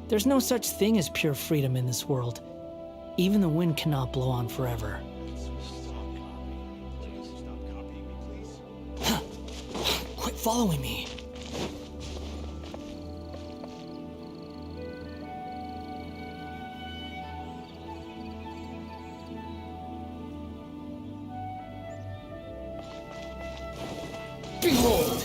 There's no such thing as pure freedom in this world. Even the wind cannot blow on forever. Quit following me. Behold!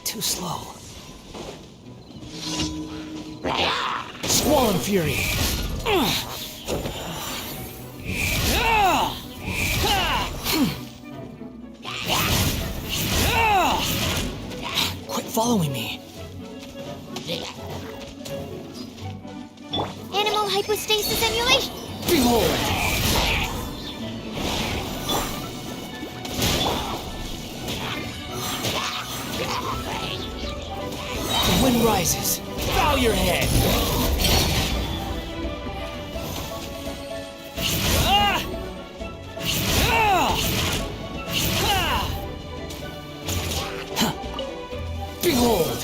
Too slow. Squall and fury. Quit following me. Animal hypostasis emulation. Behold! The wind rises. Bow your head. Behold!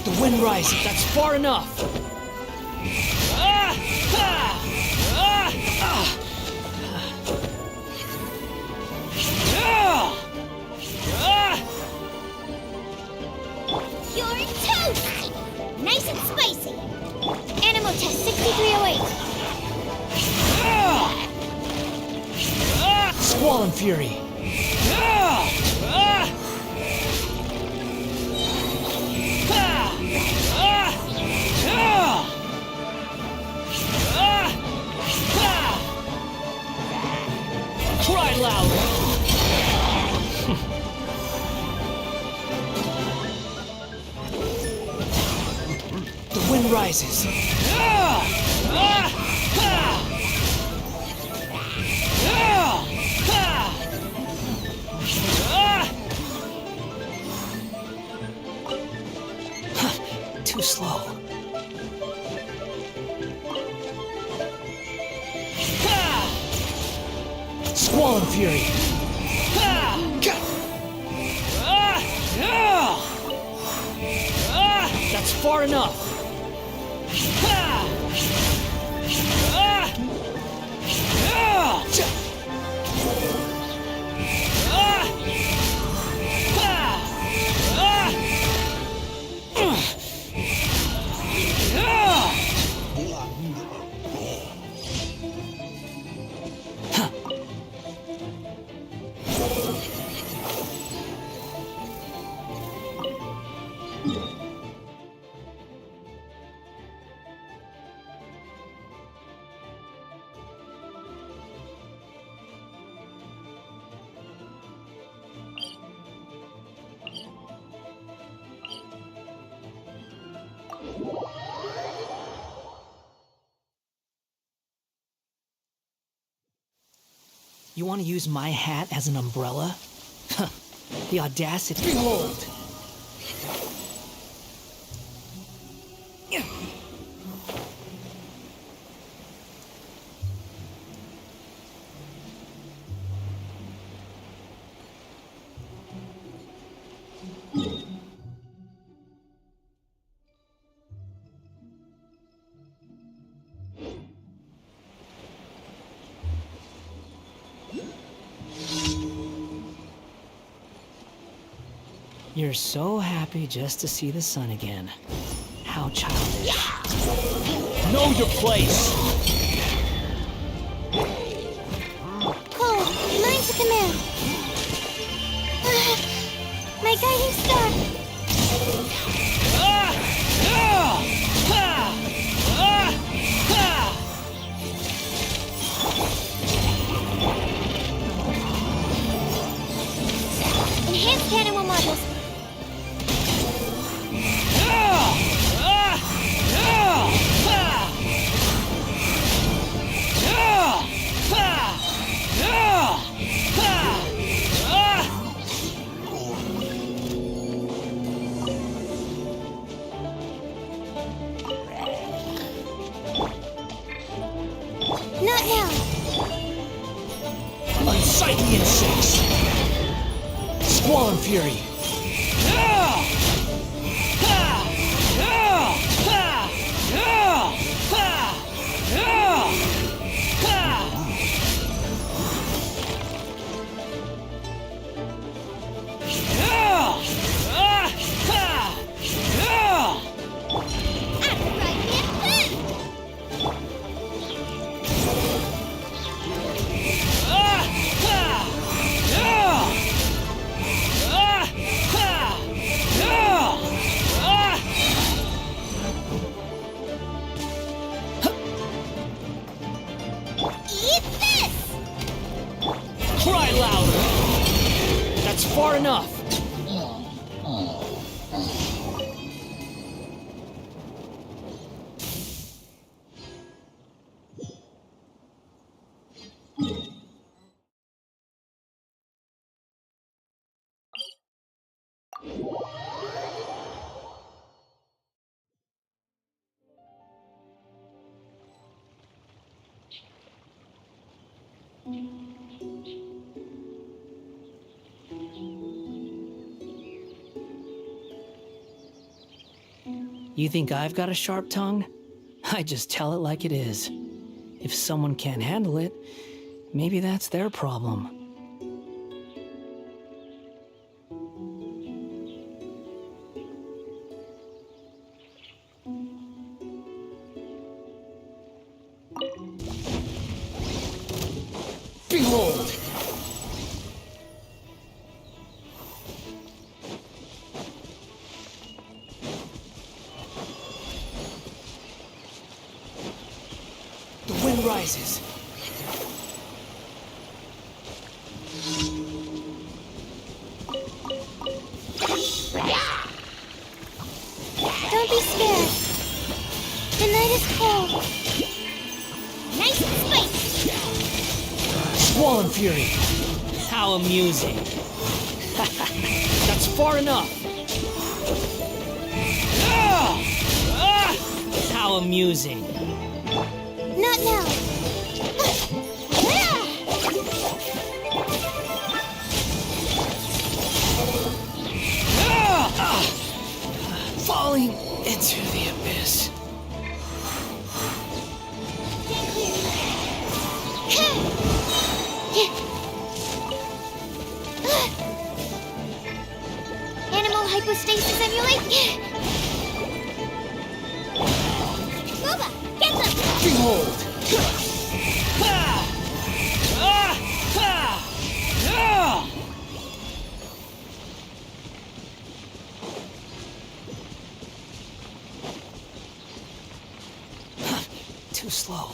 The wind rises. That's far enough. You're toast! Nice and spicy. Animal test 6308. Squall and fury. Cry louder. The wind rises. Too slow. Squall and fury. That's far enough. You want to use my hat as an umbrella? The audacity. Behold! You're so happy just to see the sun again. How childish. Know your place! Cole, learn to command. My guiding star. Swollen Fury! Eat this! Cry louder! That's far enough! You think I've got a sharp tongue? I just tell it like it is. If someone can't handle it, maybe that's their problem. Behold! The wind rises. Don't be scared. The night is cold. Nice and spicy. Swollen Fury! How amusing. That's far enough. How amusing. Not now. Falling into the abyss. Animal hypostasis emulate. Boba, get them! Behold! Too slow.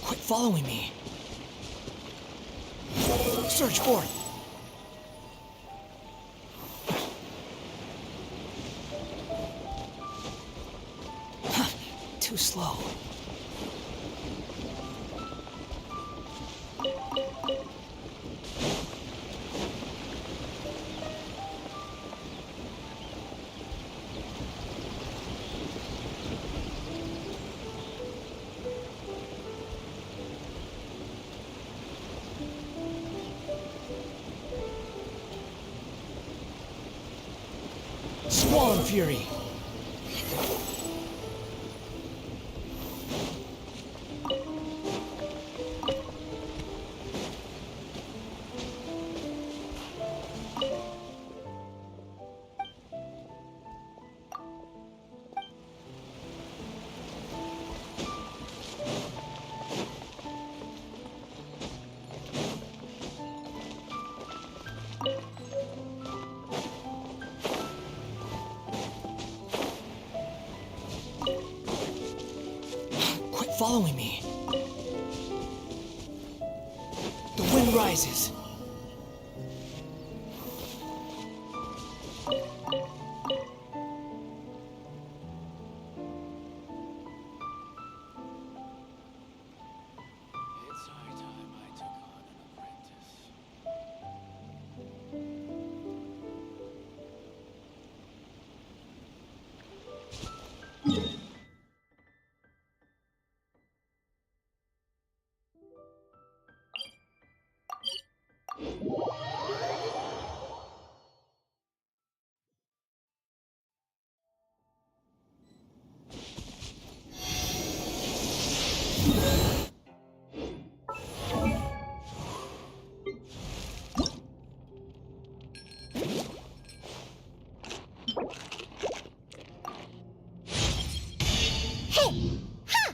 Quit following me. Search for it. Too slow. Swan Fury! Quit following me. The wind rises. It's high time I took on an apprentice. Hey! Ha!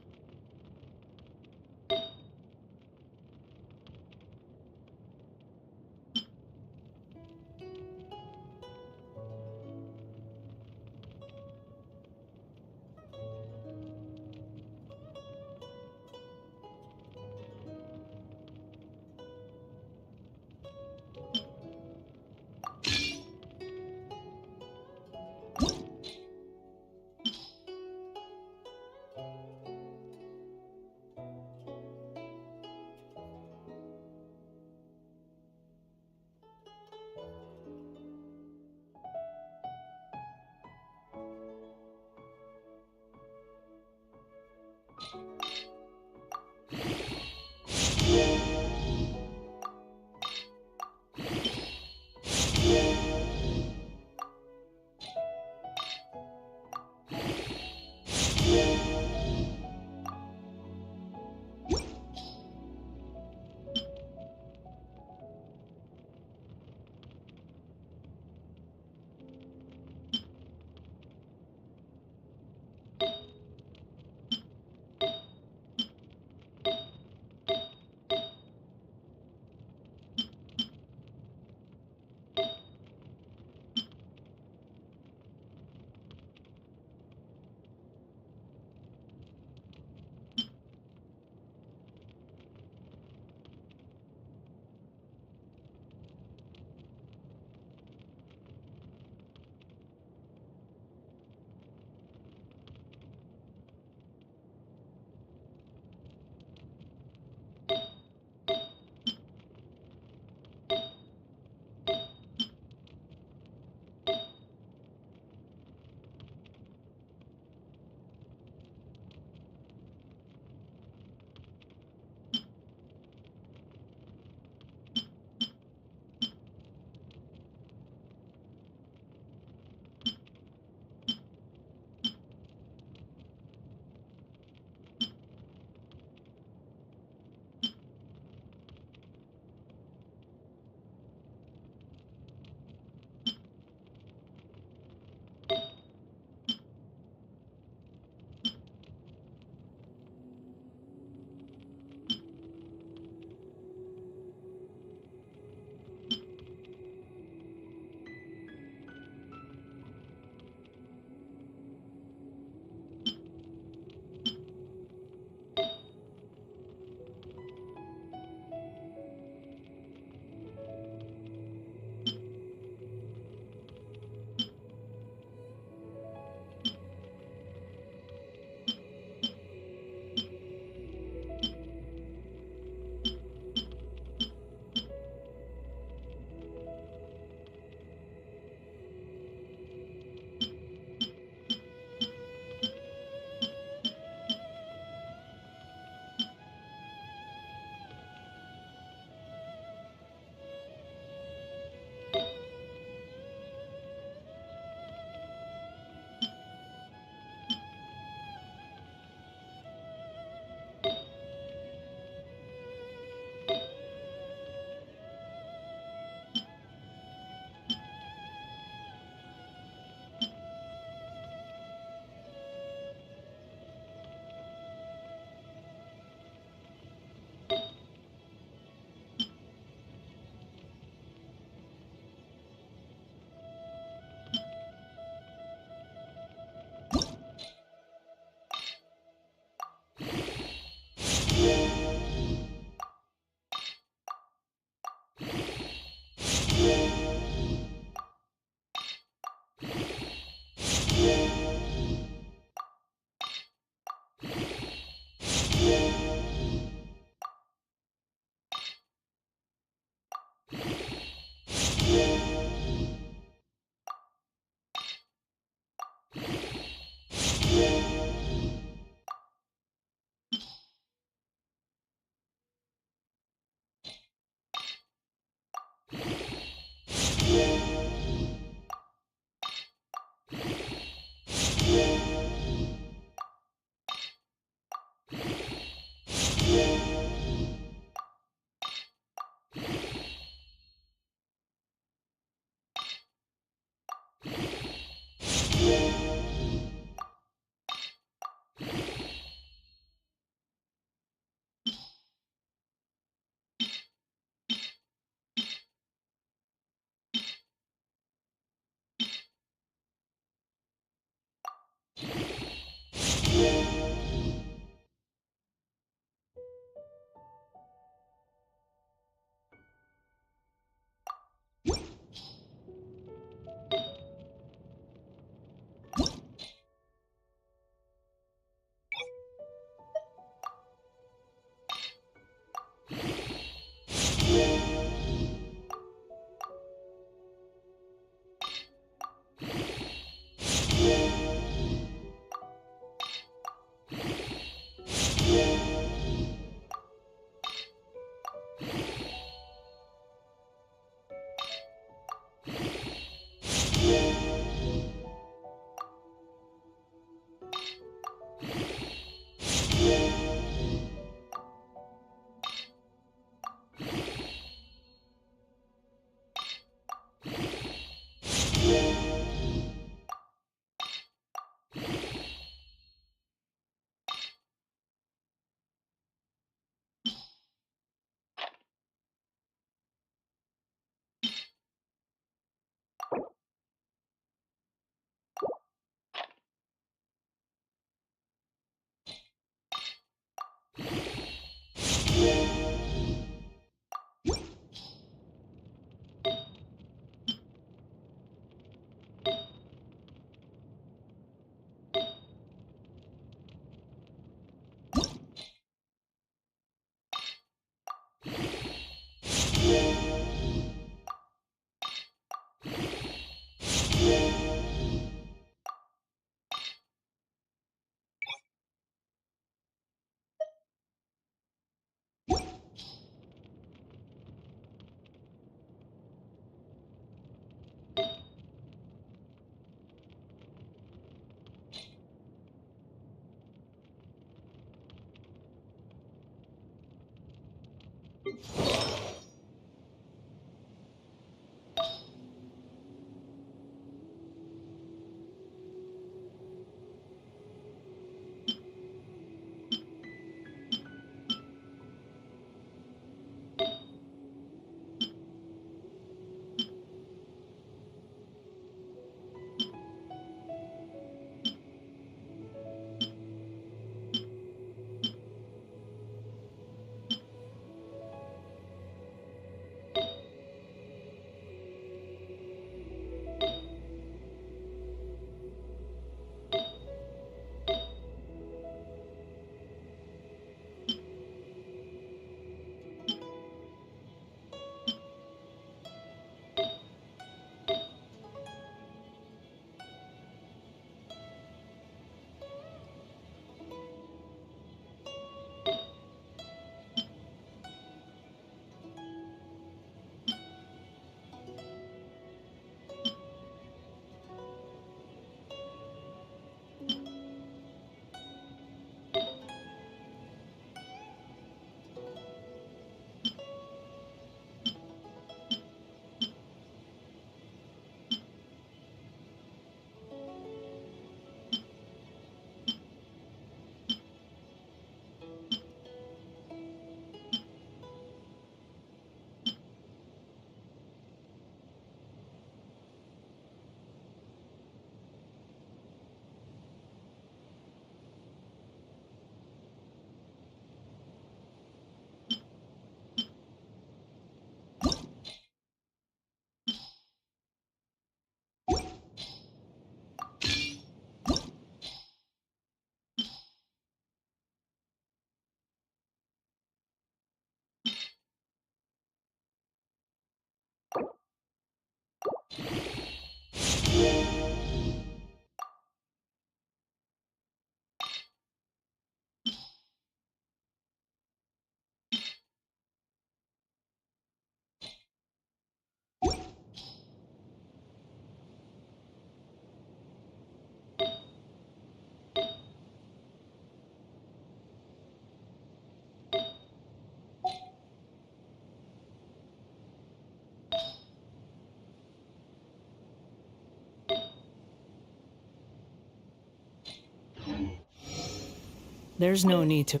There's no need to...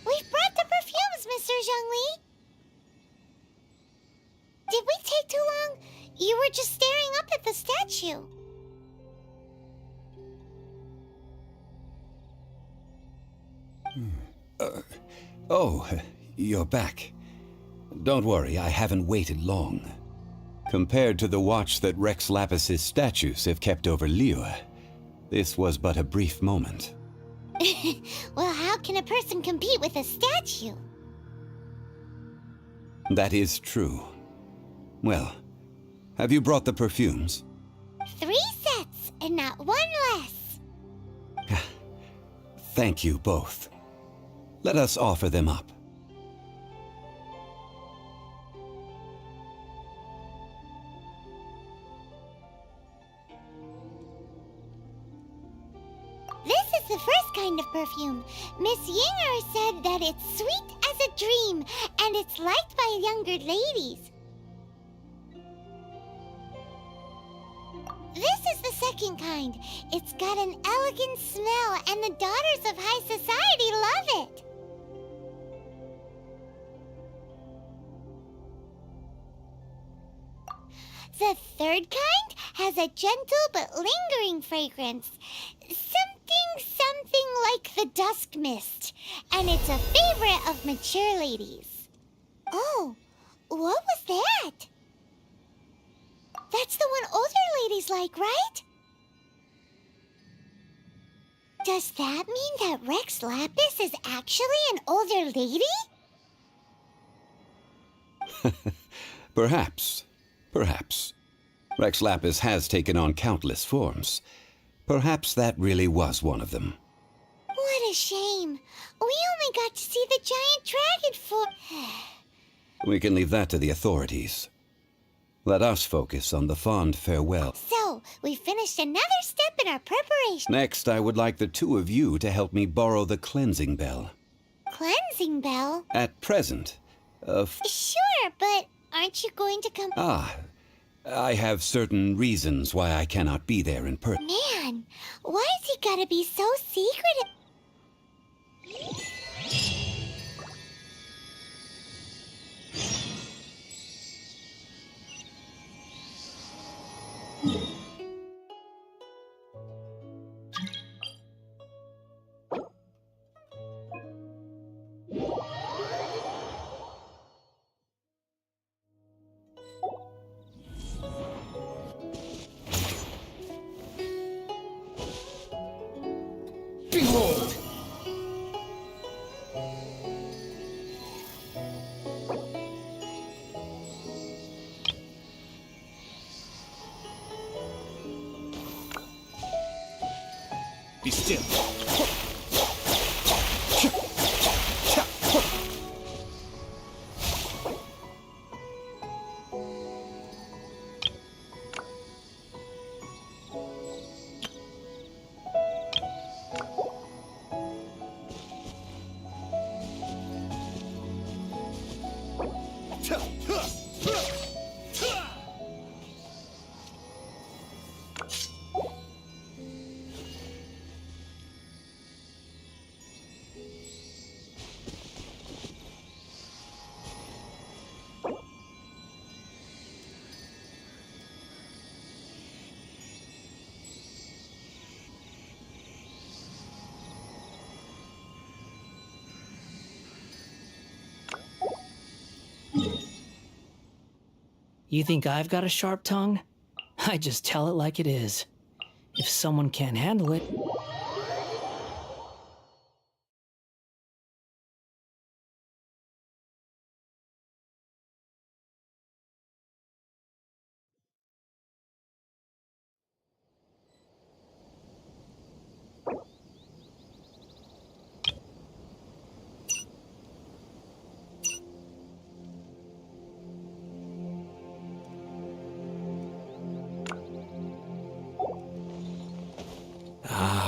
We've brought the perfumes, Mr. Zhongli. Did we take too long? You were just staring up at the statue. Oh, you're back. Don't worry, I haven't waited long. Compared to the watch that Rex Lapis's statues have kept over Liyue, this was but a brief moment. Well, how can a person compete with a statue? That is true. Well, have you brought the perfumes? 3 sets, and not 1 less. Thank you both. Let us offer them up. This is the first kind of perfume. Miss Yinger said that it's sweet as a dream, and it's liked by younger ladies. This is the second kind. It's got an elegant smell, and the daughters of high society love it. The third kind has a gentle but lingering fragrance. Something like the dusk mist. And it's a favorite of mature ladies. Oh, what was that? That's the one older ladies like, right? Does that mean that Rex Lapis is actually an older lady? Perhaps. Perhaps. Rex Lapis has taken on countless forms. Perhaps that really was one of them. What a shame. We only got to see the giant dragon form. We can leave that to the authorities. Let us focus on the fond farewell. So, we finished another step in our preparation. Next, I would like the two of you to help me borrow the cleansing bell. Cleansing bell? At present, Sure, but aren't you going to come? I have certain reasons why I cannot be there in person. Man, why's he gotta be so secretive? Behold! Be still. You think I've got a sharp tongue? I just tell it like it is. If someone can't handle it... Ah.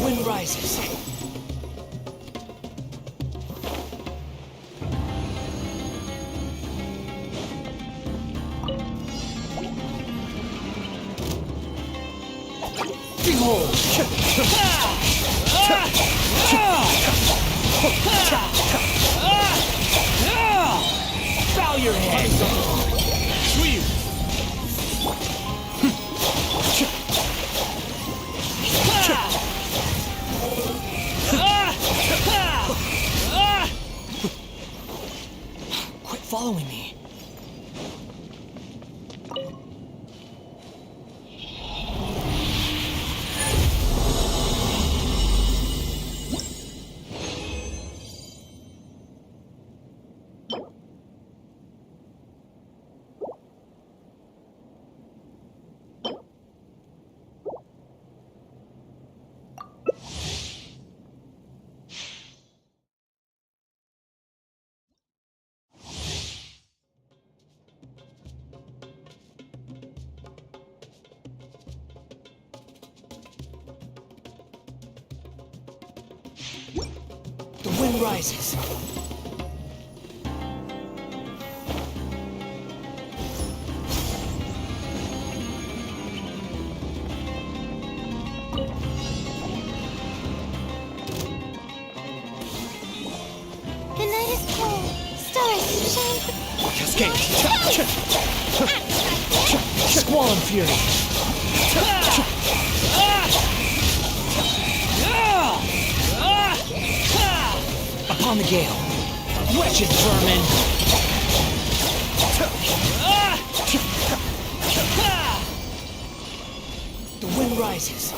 wind rises. Behold! Bow your head! Sweet! Quit following me. The wind rises. The night is cold. Stars shine. Cascade. Squall and fury. Upon the gale. Wretched vermin. The wind rises.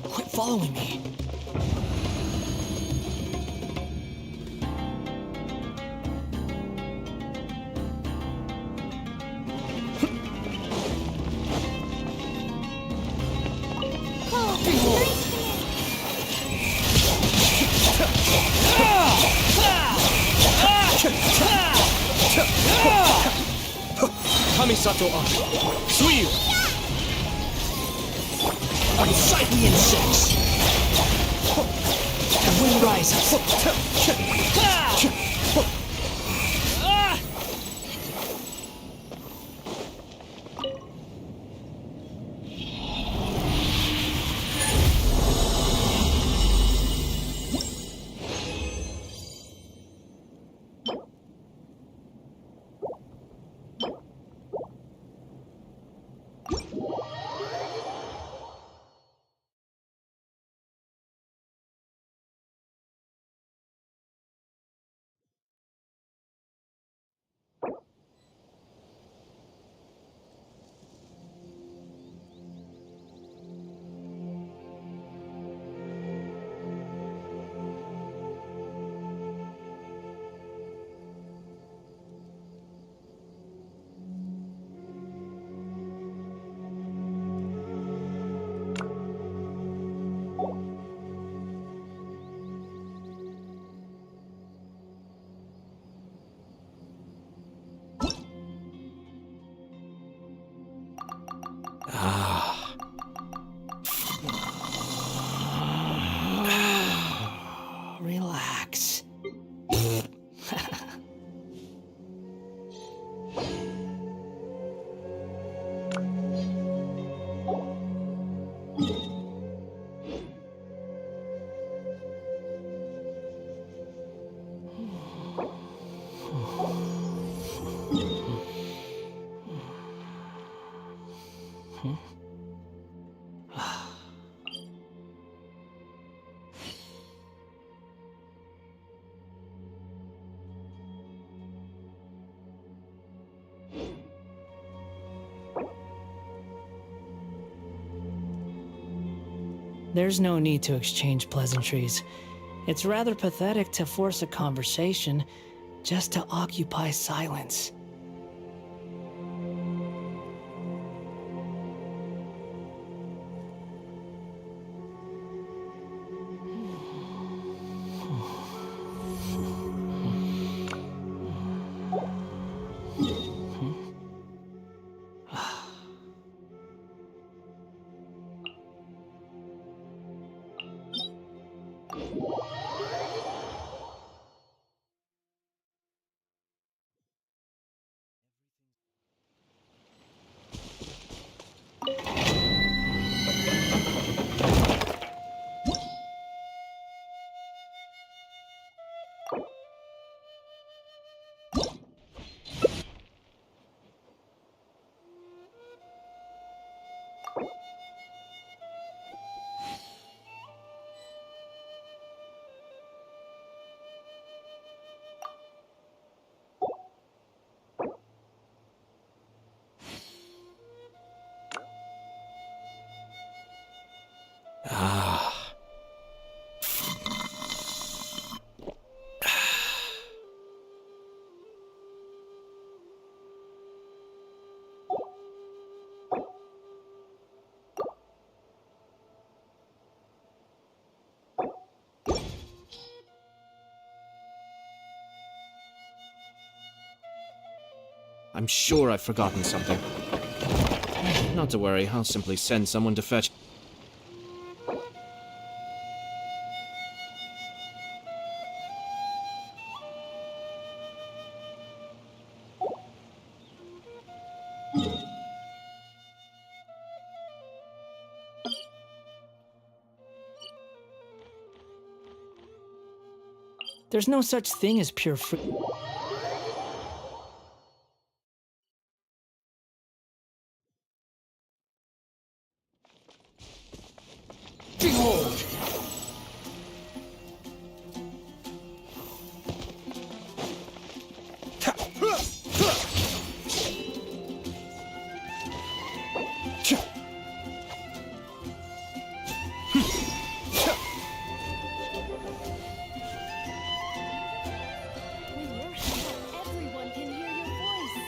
Quit following me. Kamisato on. Suiyu! Unsightly insects. The wind rises. Relax. There's no need to exchange pleasantries. It's rather pathetic to force a conversation just to occupy silence. I'm sure I've forgotten something. Not to worry, I'll simply send someone to fetch. There's no such thing as pure fruit. Behold! Everyone can hear your voice.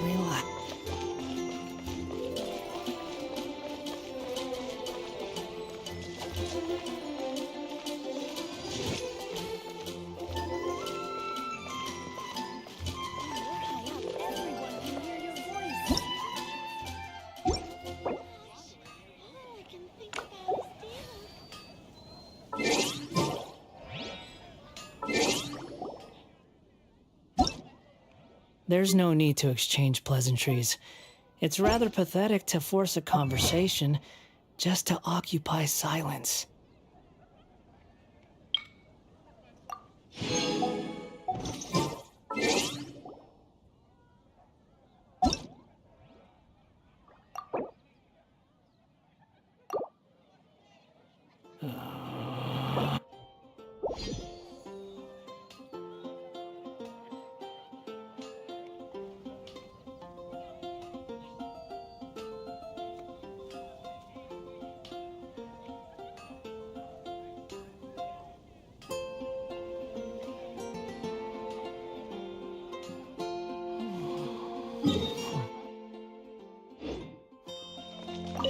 Relax. Everyone can hear your voice. All I can think about is Dylan. There's no need to exchange pleasantries. It's rather pathetic to force a conversation just to occupy silence.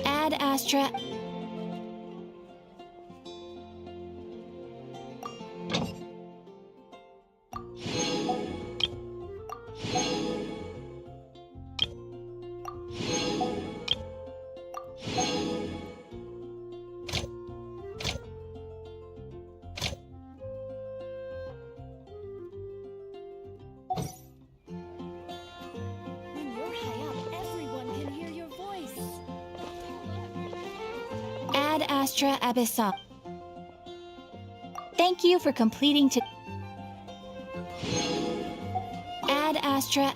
Ad Astra. When you're high up, everyone can hear your voice. Ad Astra Abyssal. Thank you for completing to Ad Astra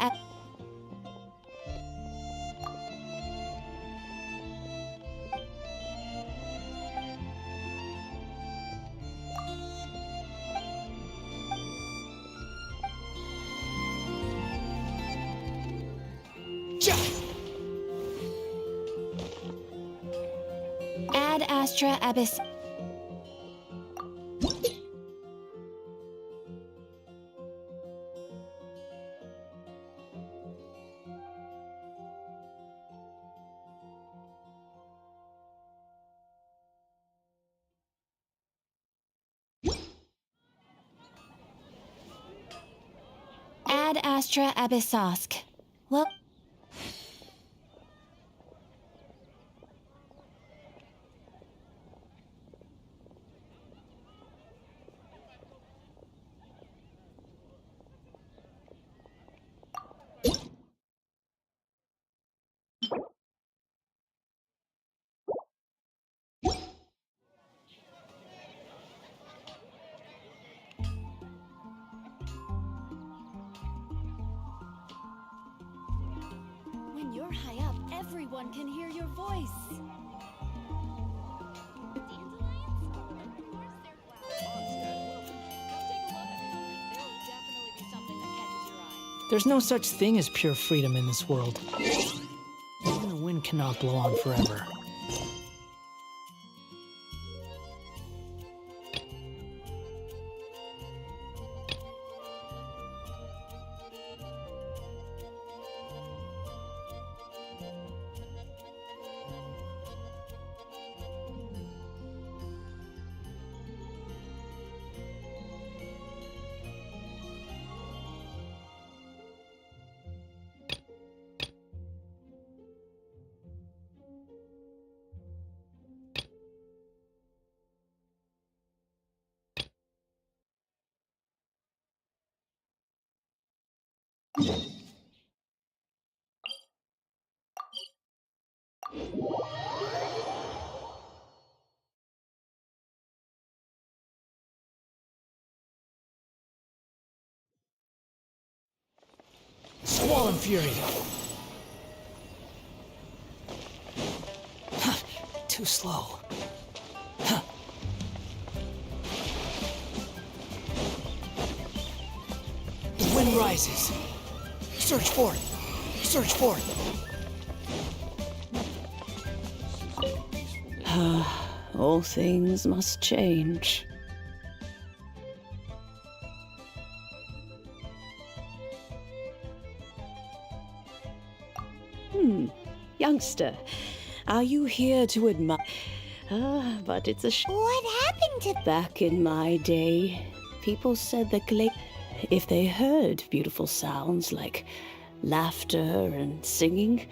Ad Astra Abyss. Ad Astra Abyssosk. Well. When you're high up, everyone can hear your voice. There's no such thing as pure freedom in this world. Even the wind cannot blow on forever. Squall and Fury. Huh, too slow. Huh. The wind rises. Search for it. Search for it. All things must change. Youngster, are you here to admire? But it's a What happened to... Back in my day, people said that if they heard beautiful sounds like laughter and singing,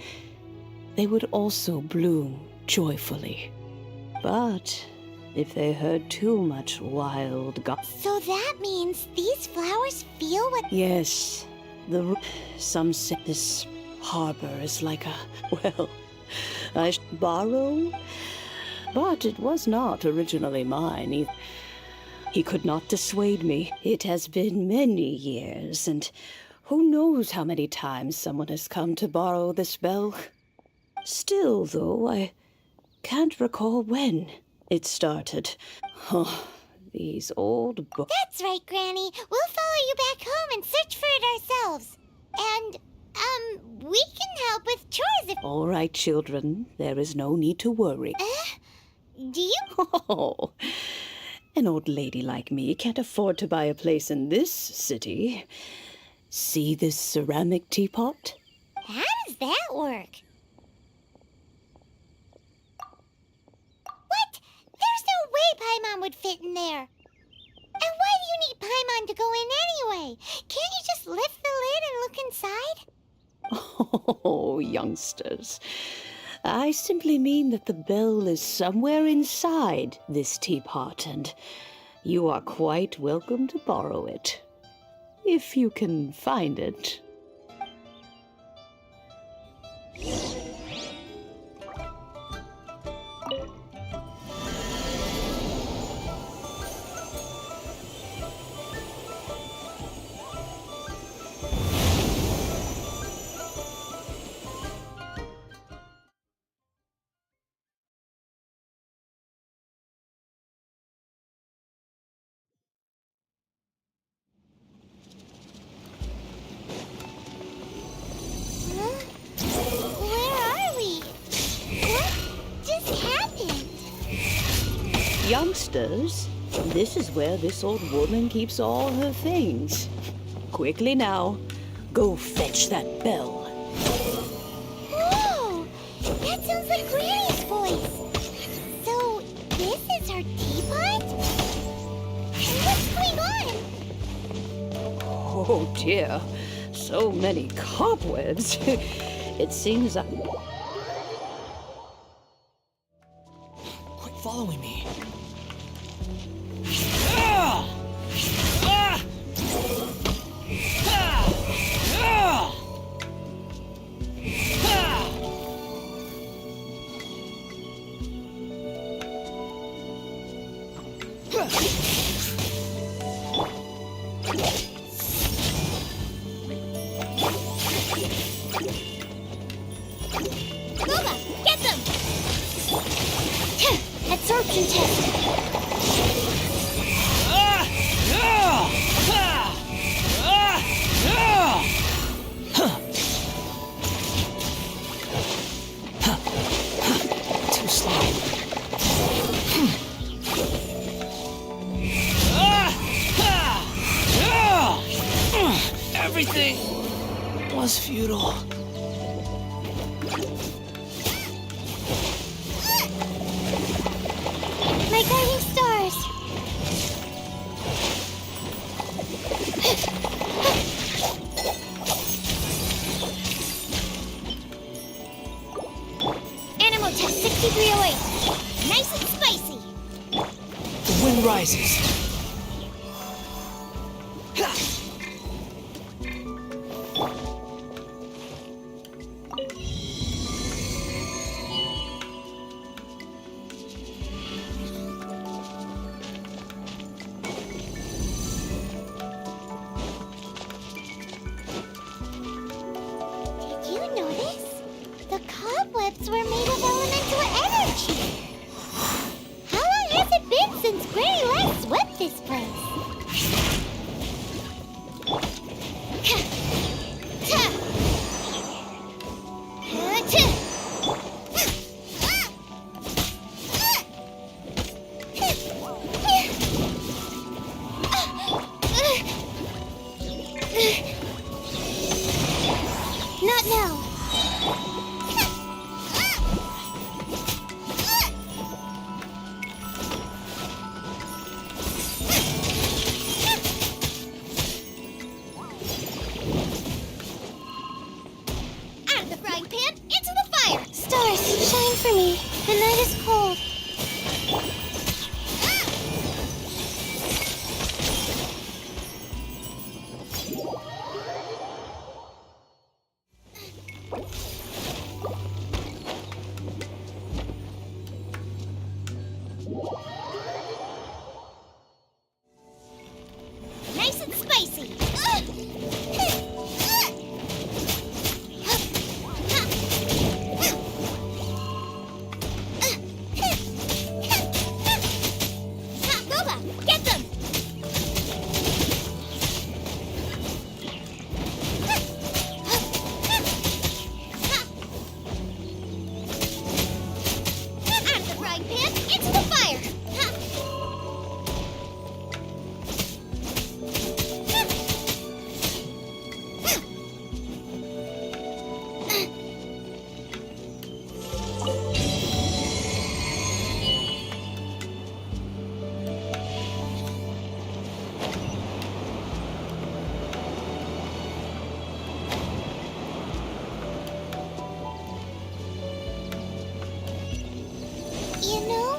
they would also bloom joyfully. But if they heard too much wild So that means these flowers feel what... Yes, some say this harbor is like a, well, I borrow, but it was not originally mine either. He could not dissuade me. It has been many years, and who knows how many times someone has come to borrow this bell. Still, though, I can't recall when it started. Oh, these old books. That's right, Granny. We'll follow you back home and search for it ourselves. And, we can help with chores if... All right, children, there is no need to worry. Do you... Oh, an old lady like me can't afford to buy a place in this city. See this ceramic teapot? How does that work? What? There's no way Paimon would fit in there. And why do you need Paimon to go in anyway? Can't you just lift the lid and look inside? Oh, youngsters. I simply mean that the bell is somewhere inside this teapot, and you are quite welcome to borrow it. If you can find it. Youngsters, this is where this old woman keeps all her things. Quickly now, go fetch that bell. Whoa! That sounds like Granny's voice. So, this is her teapot? What's going on? Oh dear, so many cobwebs. It seems I... Quit following me. Ah! Ah! Ah! Ah! Ah! Lola, get them! Absorption test. Ah! Ah! Ah! Ah! Ah! Huh. Huh. Huh. Too slow. Ah! Ah! Ah! Everything was futile. My guiding stars. Animal test 6308. Nice and spicy. The wind rises. Did you notice? The cobwebs were made of elemental energy. How long has it been since Granny last swept this place? Not now. Out of the frying pan, into the fire! Stars, shine for me. The night is cold. Nice and spicy. Lola, get them! Out of the frying pan, into the fire! You know,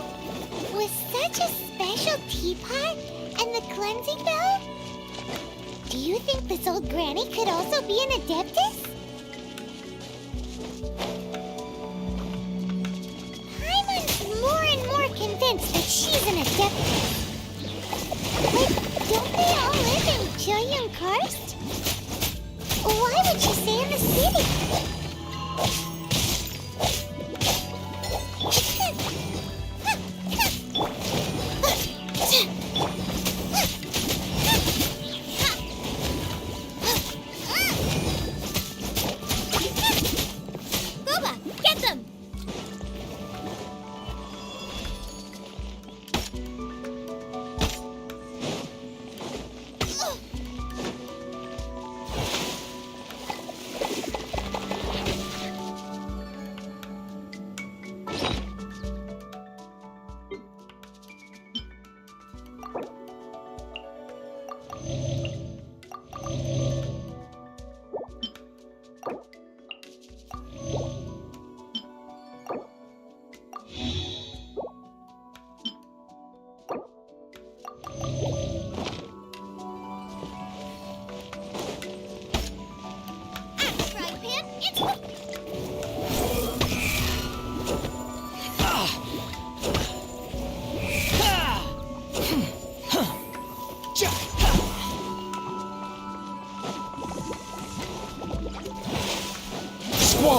with such a special teapot and the cleansing bell, do you think this old granny could also be an adeptus? I'm more and more convinced that she's an adeptus. Like, don't they all live in Jillian Karst? Why would she stay in the city? Boba, get them!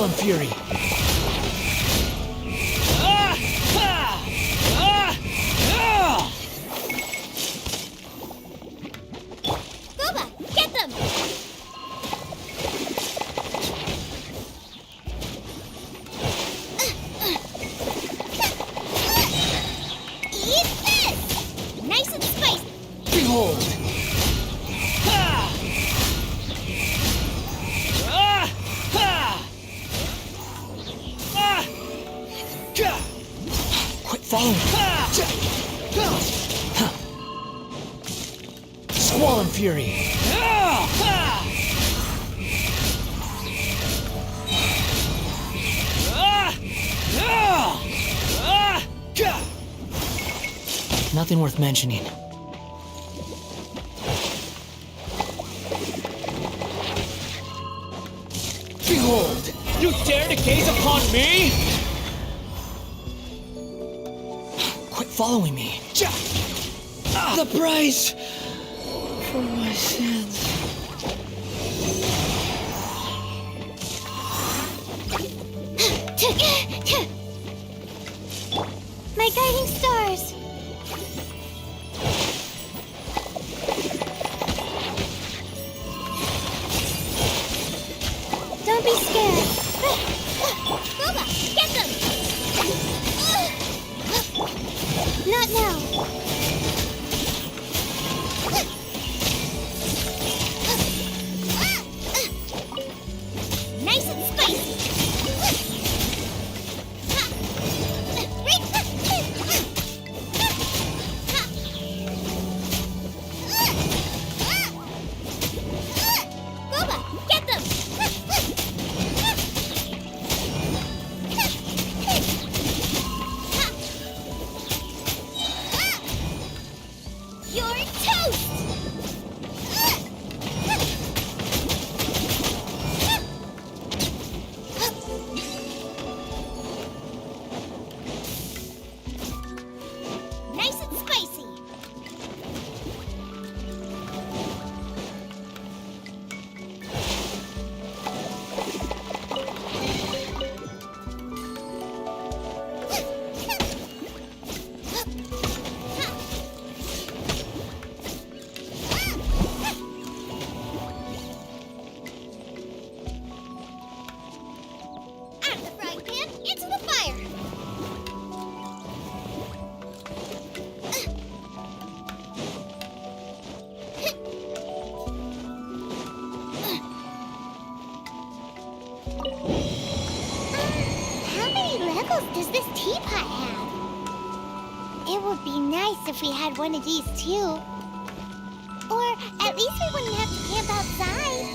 Squall and Fury. Boba, get them! Eat this! Nice and spicy! Behold! Quit following me! Squall and Fury! Nothing worth mentioning. Behold! You dare to gaze upon me? Quit following me. The price for my sins. My guiding stars! Don't be scared. Boba, get them! Not now. Nice and spicy. Boba, get them! You're toast! Nice and spicy! Out of the frying pan, into the fire! How many levels does this teapot have? It would be nice if we had one of these too. Or at least we wouldn't have to camp outside.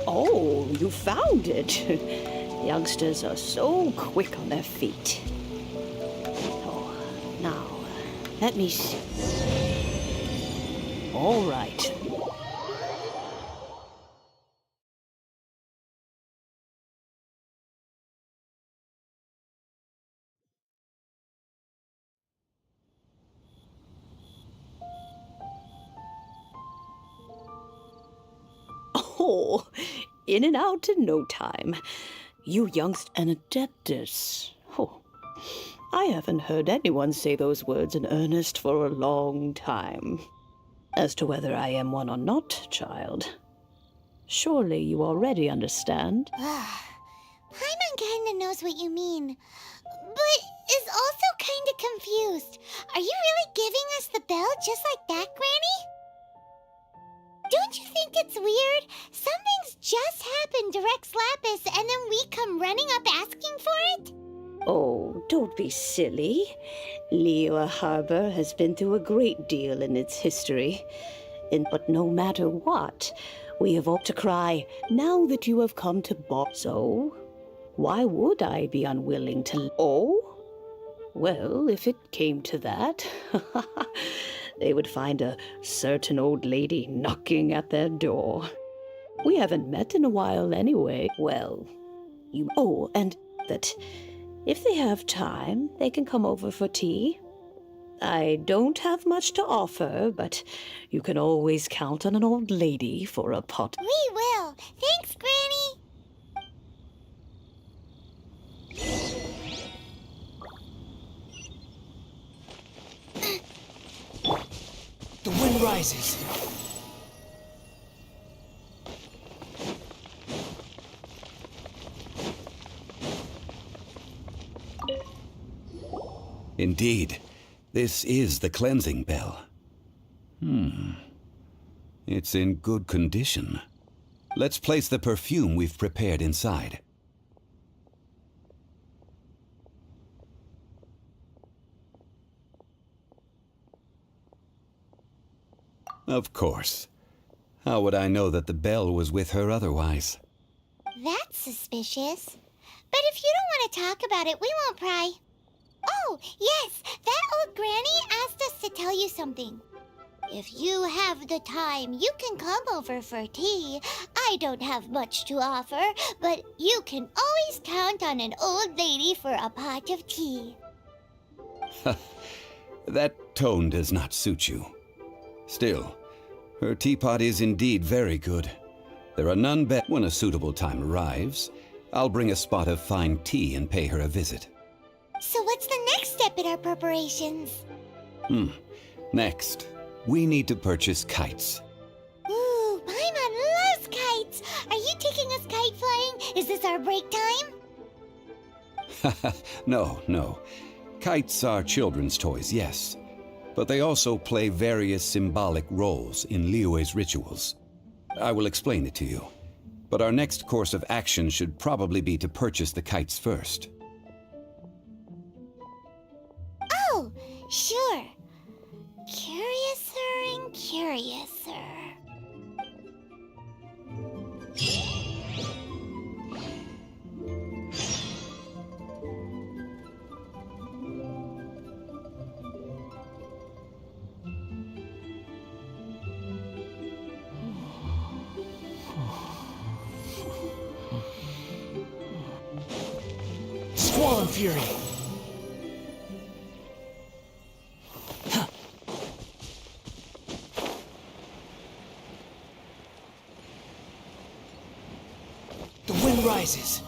Oh, you found it. Youngsters are so quick on their feet. Oh, now, let me see. All right. Oh, in and out in no time. You youngst an adeptus. Oh, I haven't heard anyone say those words in earnest for a long time. As to whether I am one or not, child, surely you already understand. Paimon kinda knows what you mean, but is also kinda confused. Are you really giving us the bell just like that, Granny? Don't you think it's weird? Something's just happened to Rex Lapis and then we come running up asking for it? Oh, don't be silly. Liyue Harbor has been through a great deal in its history. But no matter what, we have all to cry, now that you have come to So, why would I be unwilling to... Oh? Well, if it came to that, they would find a certain old lady knocking at their door. We haven't met in a while anyway. Well, you... Oh, and that if they have time, they can come over for tea. I don't have much to offer, but you can always count on an old lady for a pot. We will. Thanks, Granny. The wind rises. Indeed, this is the cleansing bell. It's in good condition. Let's place the perfume we've prepared inside. Of course. How would I know that the bell was with her otherwise? That's suspicious. But if you don't want to talk about it, we won't pry. Oh, yes, that old granny asked us to tell you something. If you have the time, you can come over for tea. I don't have much to offer, but you can always count on an old lady for a pot of tea. That tone does not suit you. Still, her teapot is indeed very good. There are none better. When a suitable time arrives, I'll bring a spot of fine tea and pay her a visit. So what's the next step in our preparations? Next, we need to purchase kites. Ooh, Paimon loves kites! Are you taking us kite flying? Is this our break time? No. Kites are children's toys, yes. But they also play various symbolic roles in Liyue's rituals. I will explain it to you. But our next course of action should probably be to purchase the kites first. Oh, sure. Curiouser and curiouser. Squall and fury. The wind rises.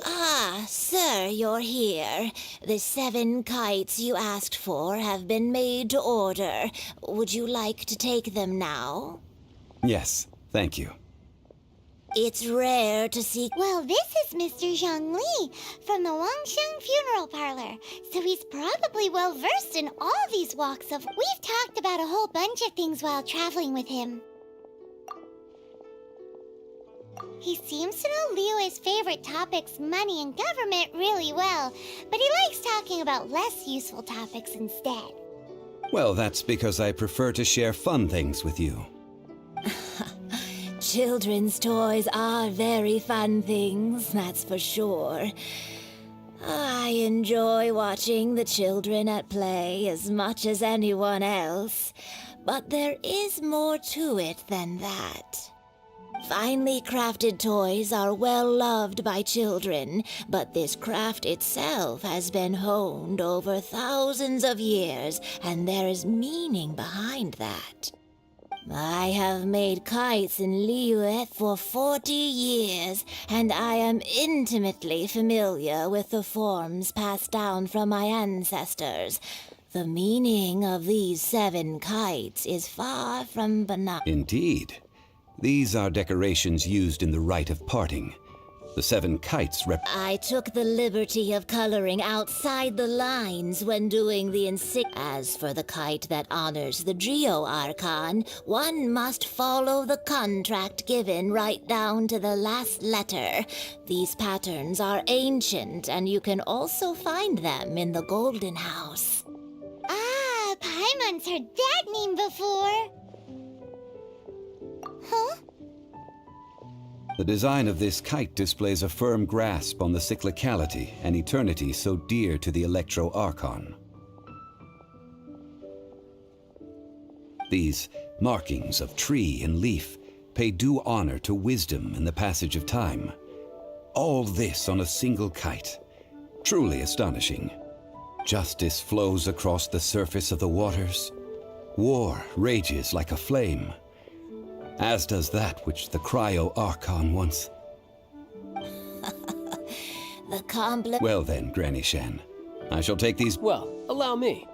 Ah, sir, you're here. The 7 kites you asked for have been made to order. Would you like to take them now? Yes, thank you. It's rare to see... Well, this is Mr. Zhang Li from the Wangsheng Funeral Parlor, so he's probably well versed in all these walks of... We've talked about a whole bunch of things while traveling with him. He seems to know Liyue's favorite topics, money and government, really well, but he likes talking about less useful topics instead. Well, that's because I prefer to share fun things with you. Children's toys are very fun things, that's for sure. I enjoy watching the children at play as much as anyone else, but there is more to it than that. Finely crafted toys are well loved by children, but this craft itself has been honed over thousands of years, and there is meaning behind that. I have made kites in Liyue for 40 years, and I am intimately familiar with the forms passed down from my ancestors. The meaning of these 7 kites is far from banal. Indeed. These are decorations used in the rite of parting. The 7 kites I took the liberty of coloring outside the lines when doing the As for the kite that honors the Geo Archon, one must follow the contract given right down to the last letter. These patterns are ancient, and you can also find them in the Golden House. Ah, Paimon's heard that name before. Huh? The design of this kite displays a firm grasp on the cyclicality and eternity so dear to the Electro Archon. These markings of tree and leaf pay due honor to wisdom and the passage of time. All this on a single kite. Truly astonishing. Justice flows across the surface of the waters. War rages like a flame. As does that which the Cryo Archon once. The complex. Well then, Granny Shan, I shall take these. Well, allow me.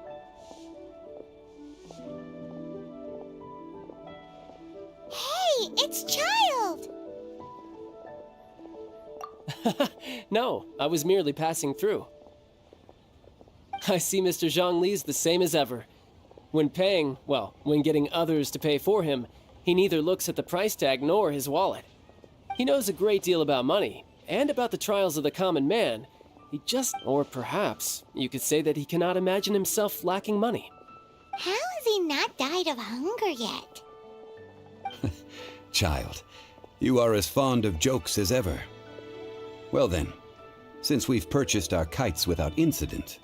Hey, it's Child! No, I was merely passing through. I see Mr. Zhongli's the same as ever. When paying, well, when getting others to pay for him, he neither looks at the price tag nor his wallet. He knows a great deal about money, and about the trials of the common man. He just, or perhaps, you could say that he cannot imagine himself lacking money. How has he not died of hunger yet? Child, you are as fond of jokes as ever. Well then, since we've purchased our kites without incident,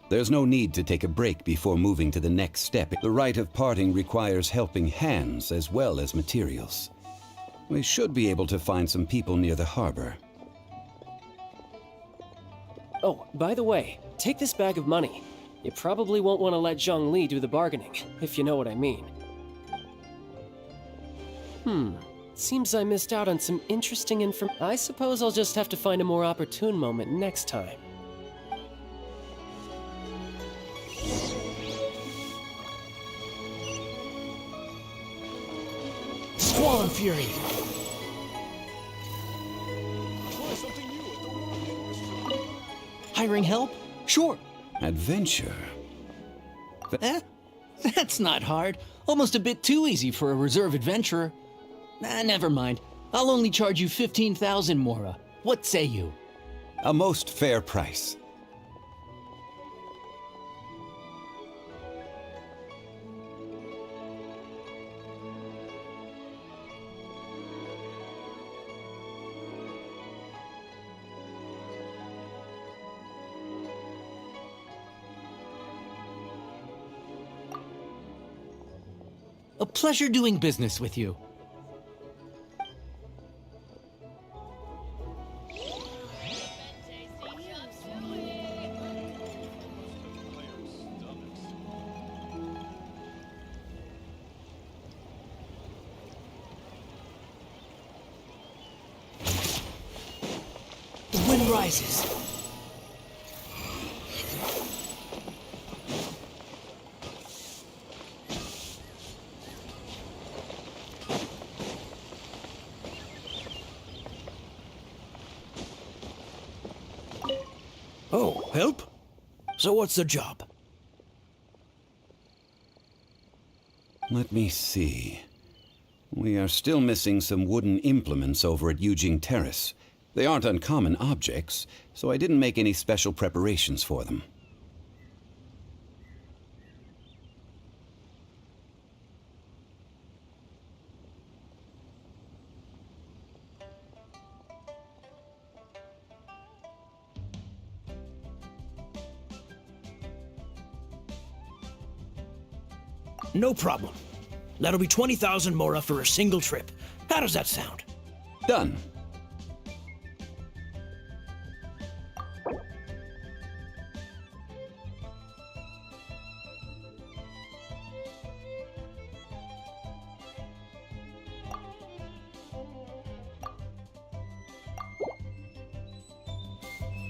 there's no need to take a break before moving to the next step. The rite of parting requires helping hands as well as materials. We should be able to find some people near the harbor. Oh, by the way, take this bag of money. You probably won't want to let Zhongli do the bargaining, if you know what I mean. Seems I missed out on some interesting information. I suppose I'll just have to find a more opportune moment next time. Squall Fury! Hiring help? Sure. Adventure? That's not hard. Almost a bit too easy for a reserve adventurer. Never mind. I'll only charge you 15,000 Mora. What say you? A most fair price. A pleasure doing business with you. The wind rises. Oh, help? So what's the job? Let me see. We are still missing some wooden implements over at Yujing Terrace. They aren't uncommon objects, so I didn't make any special preparations for them. No problem. That'll be 20,000 Mora for a single trip. How does that sound? Done.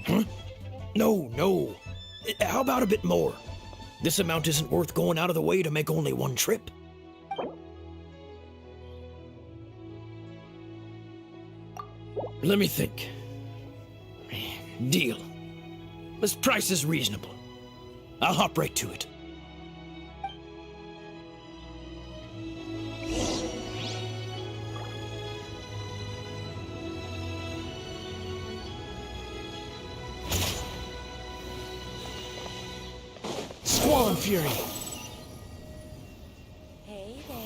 Huh? No. How about a bit more? This amount isn't worth going out of the way to make only one trip. Let me think. Deal. This price is reasonable. I'll hop right to it. Squall and Fury. Hey there.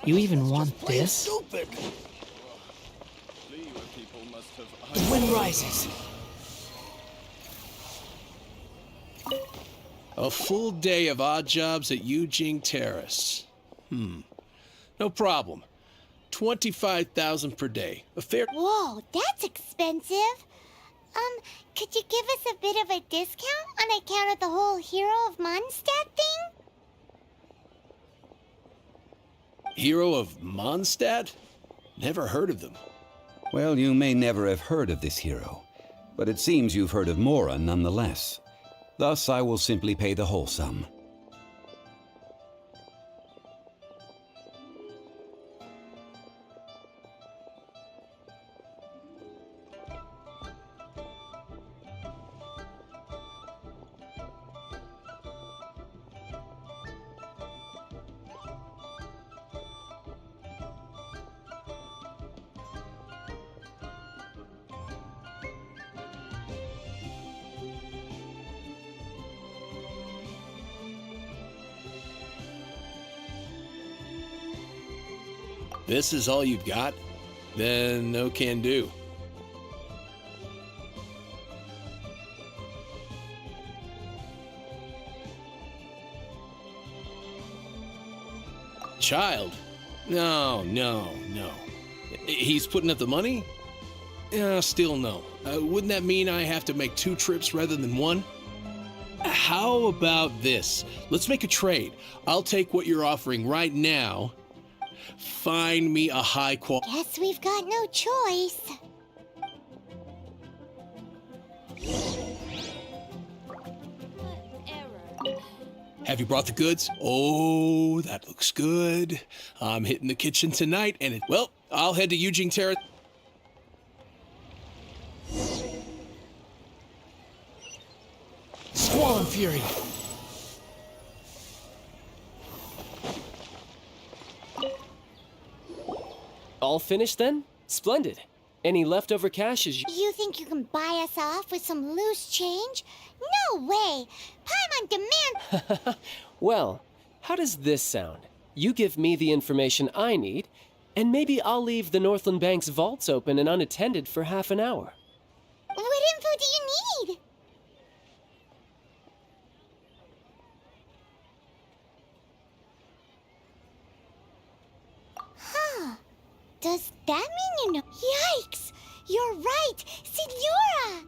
You even want this? Stupid! The wind rises. A full day of odd jobs at Eugene Terrace. No problem. 25,000 per day. A fair... Whoa, that's expensive. Could you give us a bit of a discount on account of the whole Hero of Mondstadt thing? Hero of Mondstadt? Never heard of them. Well, you may never have heard of this hero, but it seems you've heard of Mora nonetheless. Thus, I will simply pay the whole sum. This is all you've got? Then no can do. Child? No. He's putting up the money? Still no. Wouldn't that mean I have to make 2 trips rather than 1? How about this? Let's make a trade. I'll take what you're offering right now. Find me a high quality... Guess we've got no choice. Have you brought the goods? Oh, that looks good. I'm hitting the kitchen tonight, and well, I'll head to Eugene Terrace. Squall and Fury. All finished then? Splendid. Any leftover cash is... You think you can buy us off with some loose change? No way! I'm on demand. Well, how does this sound? You give me the information I need, and maybe I'll leave the Northland Bank's vaults open and unattended for half an hour. What info do you need? Huh. Does that mean you know? Yikes! You're right! Signora!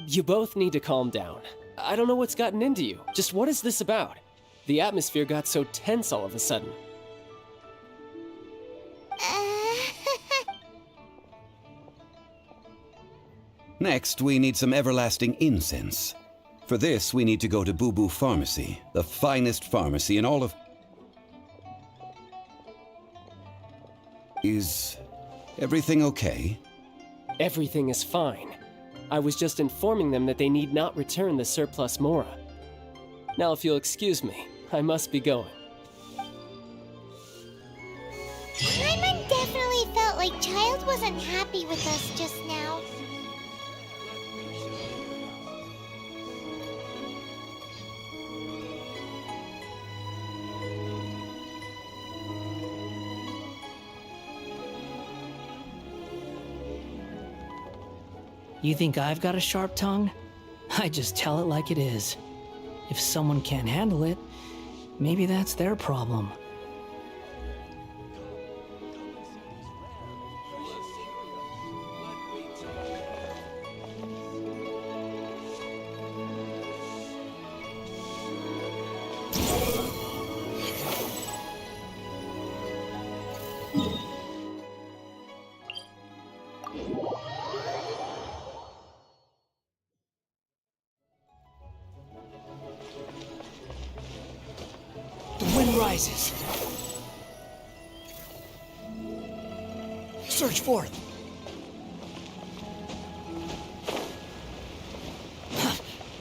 You both need to calm down. I don't know what's gotten into you. Just what is this about? The atmosphere got so tense all of a sudden. Next, we need some everlasting incense. For this, we need to go to Boo Boo Pharmacy, the finest pharmacy in all of... Is everything okay? Everything is fine. I was just informing them that they need not return the surplus Mora. Now, if you'll excuse me, I must be going. Paimon definitely felt like Child wasn't happy with us just now. You think I've got a sharp tongue? I just tell it like it is. If someone can't handle it, maybe that's their problem. rises. Surge forth.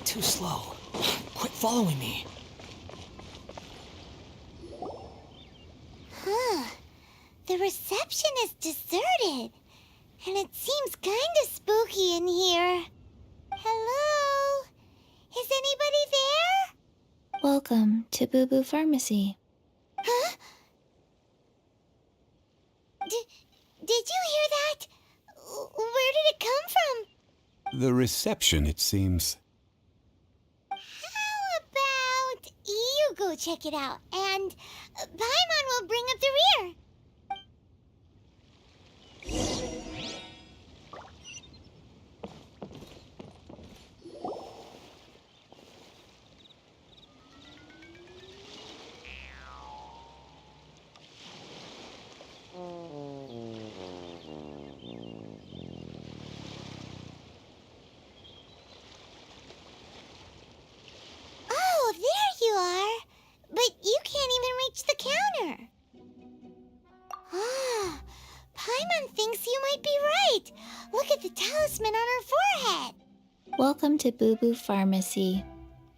Too slow. Quit following me. Huh. The reception is deserted. And it seems kind of spooky in here. Hello? Is anybody there? Welcome to Boo Boo Pharmacy. Huh? Did you hear that? Where did it come from? The reception, it seems. How about you go check it out, and Paimon will bring up the rear. Oh, there you are. But you can't even reach the counter. Ah, Paimon thinks you might be right. Look at the talisman on her forehead. Welcome to Boo Boo Pharmacy.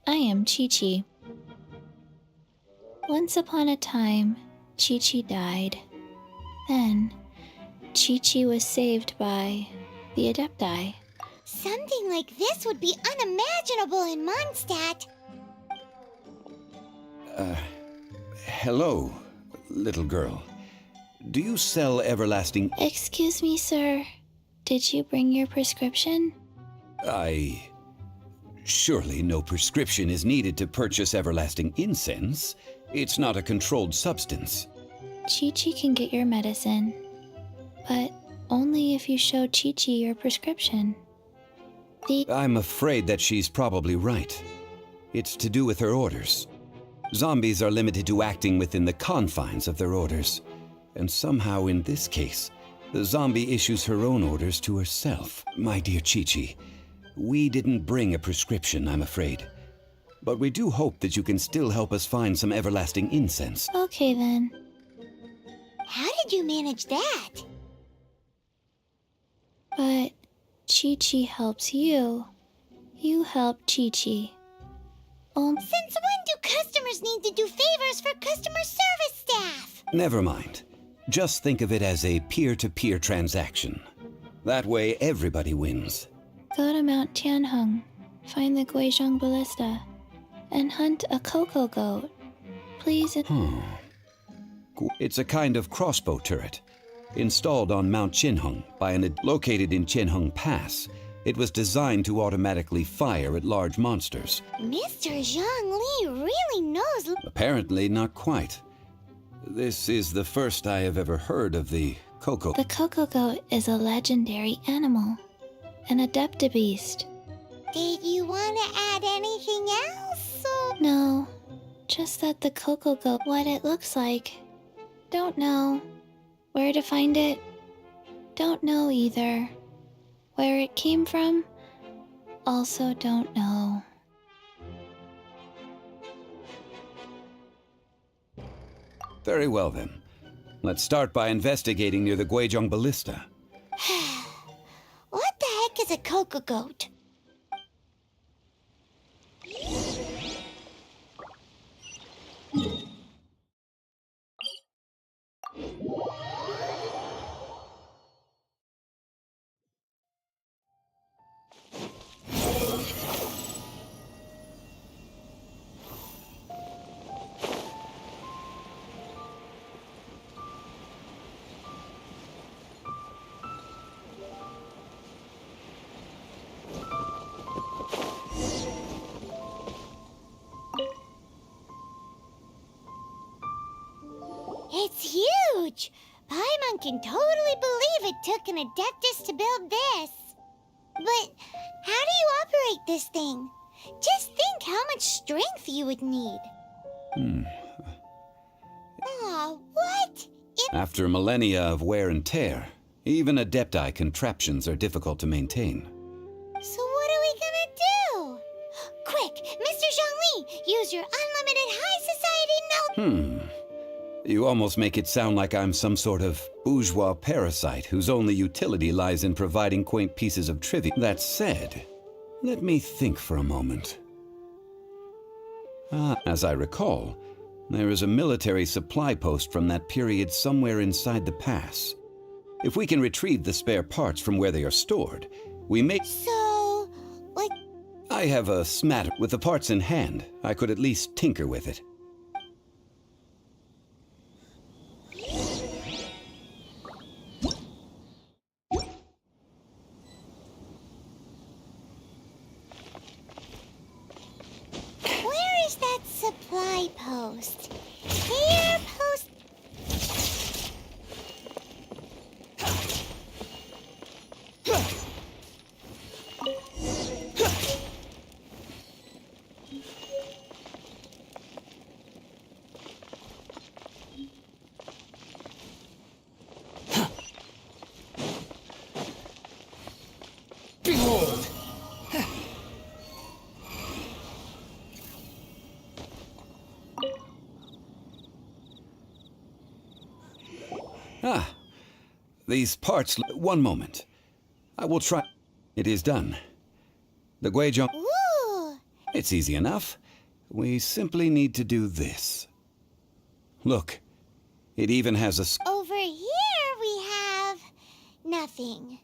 I am Chi-Chi. Once upon a time, Chi-Chi died. Then, Chi-Chi was saved by the Adepti. Something like this would be unimaginable in Mondstadt. Hello, little girl. Do you sell everlasting... Excuse me, sir. Did you bring your prescription? Surely no prescription is needed to purchase everlasting incense. It's not a controlled substance. Chi-Chi can get your medicine, but only if you show Chi-Chi your prescription. I'm afraid that she's probably right. It's to do with her orders. Zombies are limited to acting within the confines of their orders. And somehow in this case, the zombie issues her own orders to herself. My dear Chi-Chi, we didn't bring a prescription, I'm afraid. But we do hope that you can still help us find some everlasting incense. Okay then. How did you manage that? But Chi-Chi helps you. You help Chi-Chi. Since when do customers need to do favors for customer service staff? Never mind. Just think of it as a peer-to-peer transaction. That way everybody wins. Go to Mount Tianheng, find the Guizhong Ballista, and hunt a cocoa goat. Please. It's a kind of crossbow turret, installed on Mount Qinheng by located in Qinheng Pass. It was designed to automatically fire at large monsters. Mr. Zhang Li really knows. Apparently not quite. This is the first I have ever heard of the cocoa. The cocoa goat is a legendary animal, an adeptabeast. Did you want to add anything else? No, just that the cocoa goat, what it looks like. Don't know. Where to find it? Don't know either. Where it came from? Also don't know. Very well then. Let's start by investigating near the Guizhong Ballista. What the heck is a cocoa goat? It's huge! Paimon can totally believe it took an Adeptus to build this. But how do you operate this thing? Just think how much strength you would need. Aw, what? After millennia of wear and tear, even Adepti contraptions are difficult to maintain. So what are we gonna do? Quick, Mr. Zhang Li, use your unlimited high society note. You almost make it sound like I'm some sort of bourgeois parasite whose only utility lies in providing quaint pieces of trivia. That said, let me think for a moment. As I recall, there is a military supply post from that period somewhere inside the pass. If we can retrieve the spare parts from where they are stored, we may... So, like... I have a smatter. With the parts in hand, I could at least tinker with it. Where is that supply post? Here, post... Behold! These parts... One moment. I will try... It is done. The Guizhong... Ooh! It's easy enough. We simply need to do this. Look, it even has a... Over here we have... nothing.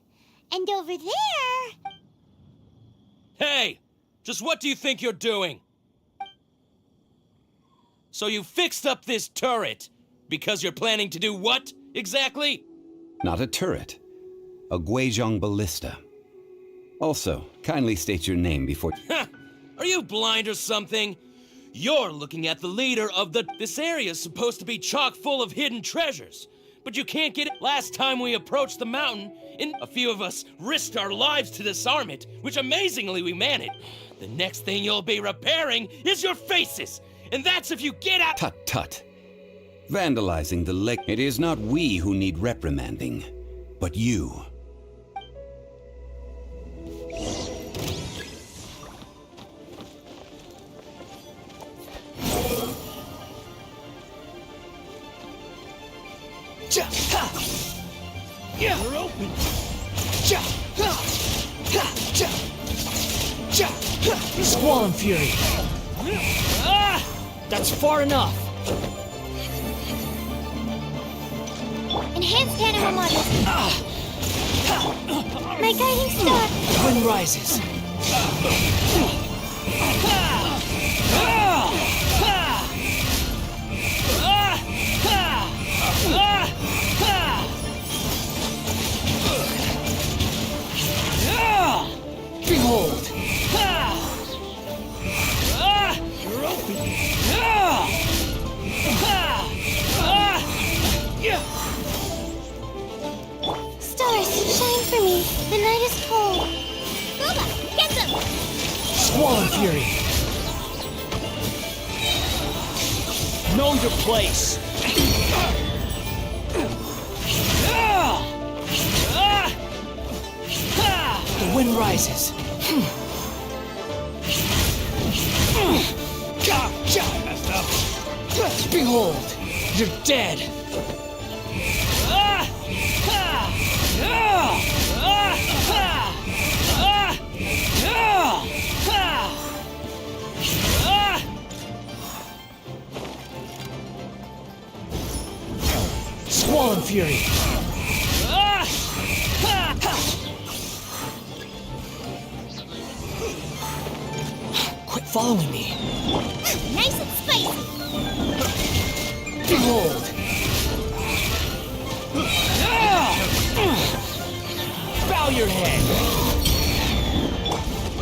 And over there... Hey! Just what do you think you're doing? So you fixed up this turret because you're planning to do what, exactly? Not a turret. A Guizhong ballista. Also, kindly state your name before... Are you blind or something? You're looking at the leader of the... This area's supposed to be chock full of hidden treasures, but you can't get it. Last time we approached the mountain, a few of us risked our lives to disarm it, which amazingly we managed. The next thing you'll be repairing is your faces, and that's if you get out... Tut tut. Vandalizing the lake. It is not we who need reprimanding, but you. You're open. Squall Fury. That's far enough. Enhanced animal models. My guiding star. Wind rises. Behold! You're open! Stars, shine for me. The night is cold. Booba, get them! Squall Fury! Know your place! The wind rises. Behold, you're dead. Squall Fury. Quit following me. Nice and spicy. Behold. Bow your head.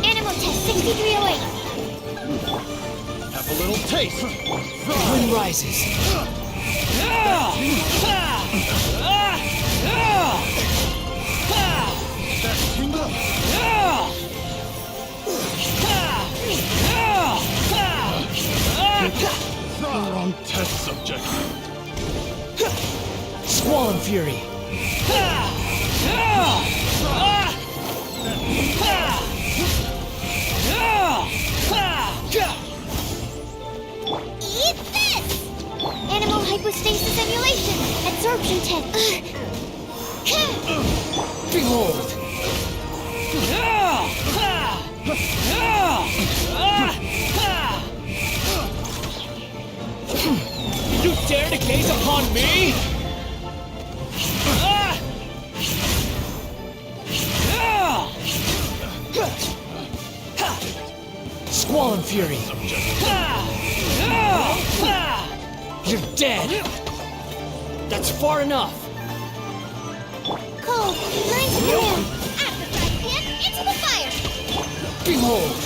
Animal test 6308. Have a little taste. The wind rises. You're on test subject. Squall Fury. Eat this! Animal hypostasis absorption test. Behold! You dare to gaze upon me? Squall and Fury! You're dead! That's far enough! Cole, lines of command. At the frying pan, into the fire. Behold!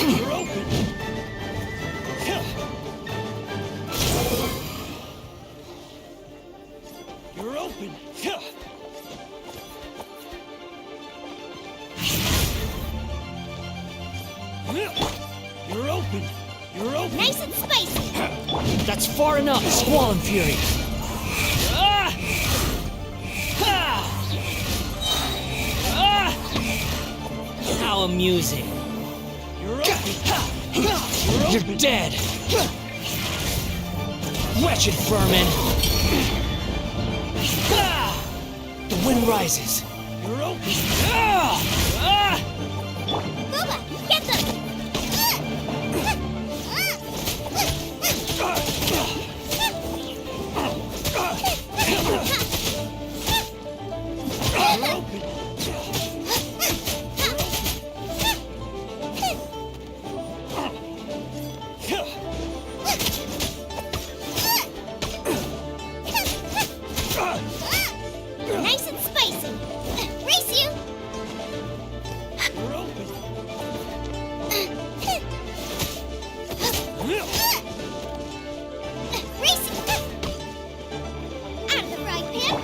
You're open. You're open. You're open. You're open. Nice and spicy. That's far enough, Squall and Fury! How amusing! You're open. You're dead! Wretched vermin! The wind rises! You're open. Booba, get them. You're open. Nice and spicy. Race you. You're open. Race you. Out of the frying pan.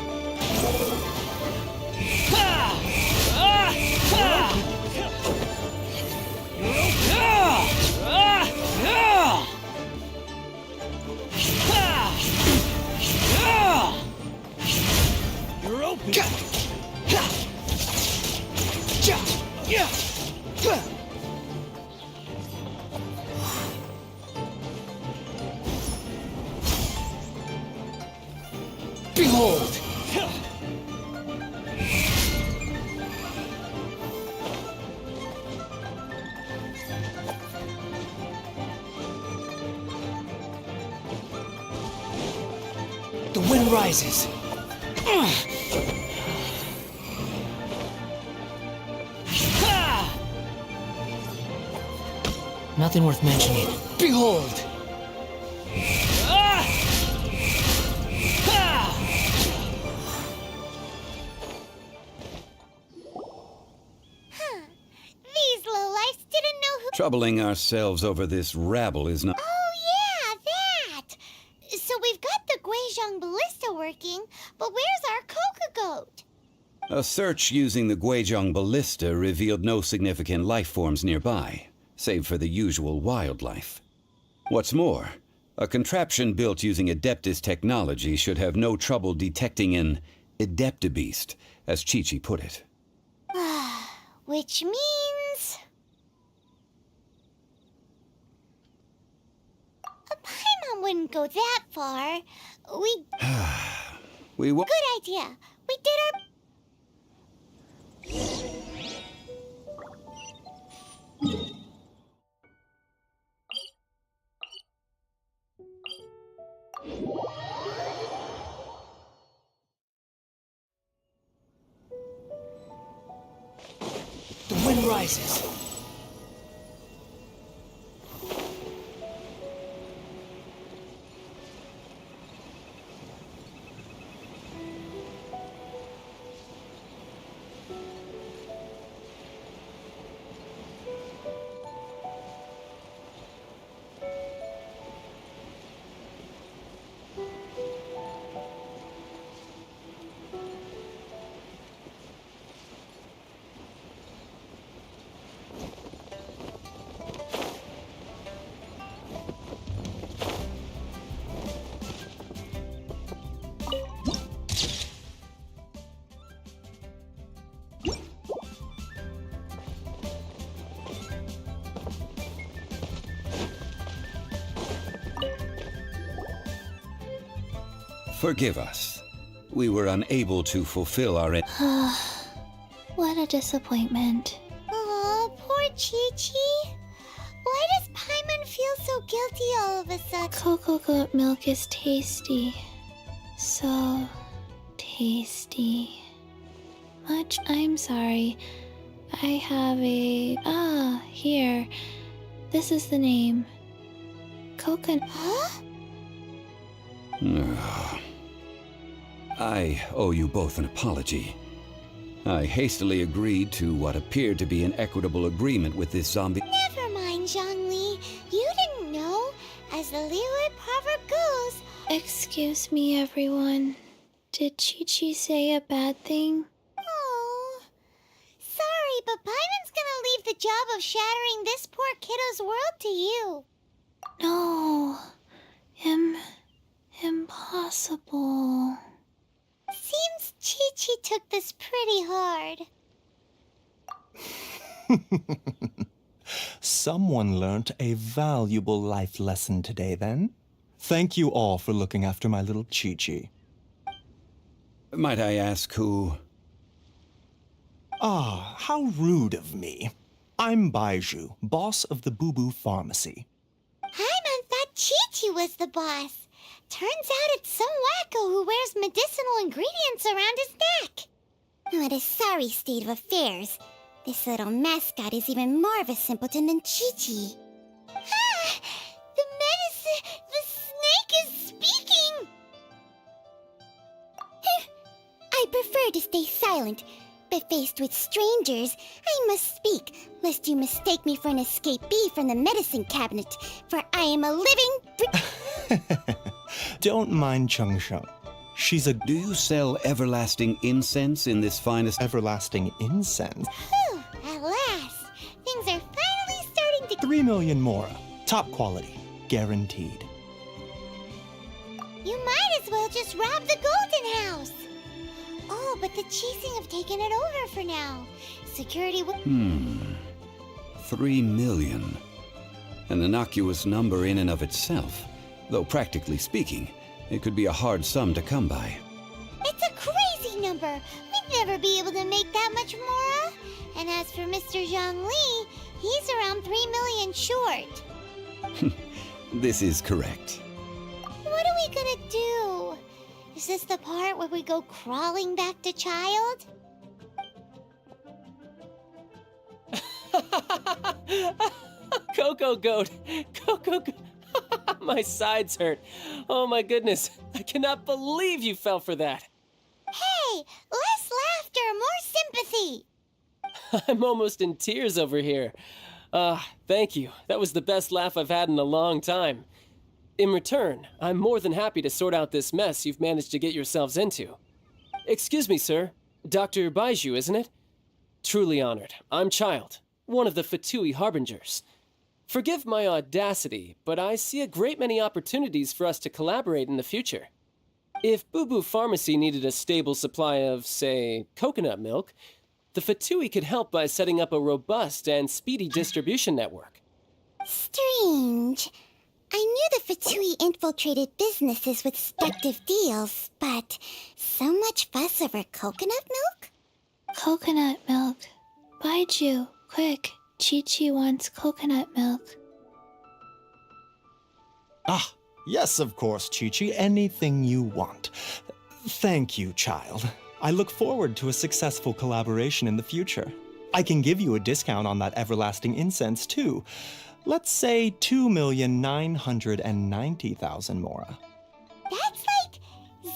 You're open. Behold! The wind rises! Nothing worth mentioning. Behold! These lowlifes didn't know who. Troubling ourselves over this rabble is not. Oh, yeah, that. So we've got the Guizhong ballista working, but where's our Coca goat? A search using the Guizhong ballista revealed no significant life forms nearby, save for the usual wildlife. What's more, a contraption built using Adeptus technology should have no trouble detecting an Adeptabeast, as Chi-Chi put it. Which means... Paimon wouldn't go that far. We won't. Good idea. We did our... The wind rises! Forgive us. We were unable to fulfill our... What a disappointment. Aw, poor Chi-Chi. Why does Paimon feel so guilty all of a sudden? Cocoa goat milk is tasty. So tasty. I'm sorry. I have a... here. This is the name. Coconut. Huh? I owe you both an apology. I hastily agreed to what appeared to be an equitable agreement with this zombie... Never mind, Zhongli. You didn't know. As the Liyue proverb goes... Excuse me, everyone. Did Chi-Chi say a bad thing? Oh, sorry, but Paimon's gonna leave the job of shattering this poor kiddo's world to you. No. Impossible. Seems Chi-Chi took this pretty hard. Someone learnt a valuable life lesson today, then. Thank you all for looking after my little Chi-Chi. Might I ask who... Ah, how rude of me. I'm Baiju, boss of the Boo Boo Pharmacy. Paimon thought Chi-Chi was the boss. Turns out it's some wacko who wears medicinal ingredients around his neck. What a sorry state of affairs. This little mascot is even more of a simpleton than Chi-Chi. Ah! The snake is speaking! I prefer to stay silent, but faced with strangers, I must speak, lest you mistake me for an escapee from the medicine cabinet, for I am a living... Don't mind Cheng-Sheng. She's a... Do you sell everlasting incense in this finest... Everlasting incense? Whew, at last, things are finally starting to... 3 million Mora. Top quality. Guaranteed. You might as well just rob the Golden House. Oh, but the Chising have taken it over for now. Security will... 3 million. An innocuous number in and of itself. Though practically speaking, it could be a hard sum to come by. It's a crazy number. We'd never be able to make that much Mora. And as for Mr. Zhongli, he's around 3 million short. This is correct. What are we gonna do? Is this the part where we go crawling back to child? Cocoa goat! Cocoa goat! My sides hurt. Oh my goodness. I cannot believe you fell for that. Hey, less laughter, more sympathy. I'm almost in tears over here. Thank you. That was the best laugh I've had in a long time. In return, I'm more than happy to sort out this mess you've managed to get yourselves into. Excuse me, sir. Dr. Baiju, isn't it? Truly honored. I'm Child, one of the Fatui Harbingers. Forgive my audacity, but I see a great many opportunities for us to collaborate in the future. If Boo Boo Pharmacy needed a stable supply of, say, coconut milk, the Fatui could help by setting up a robust and speedy distribution network. Strange. I knew the Fatui infiltrated businesses with seductive deals, but so much fuss over coconut milk? Coconut milk. Baiju, quick. Chi-Chi wants coconut milk. Ah, yes, of course, Chi-Chi. Anything you want. Thank you, child. I look forward to a successful collaboration in the future. I can give you a discount on that everlasting incense, too. Let's say 2,990,000 Mora. That's like 0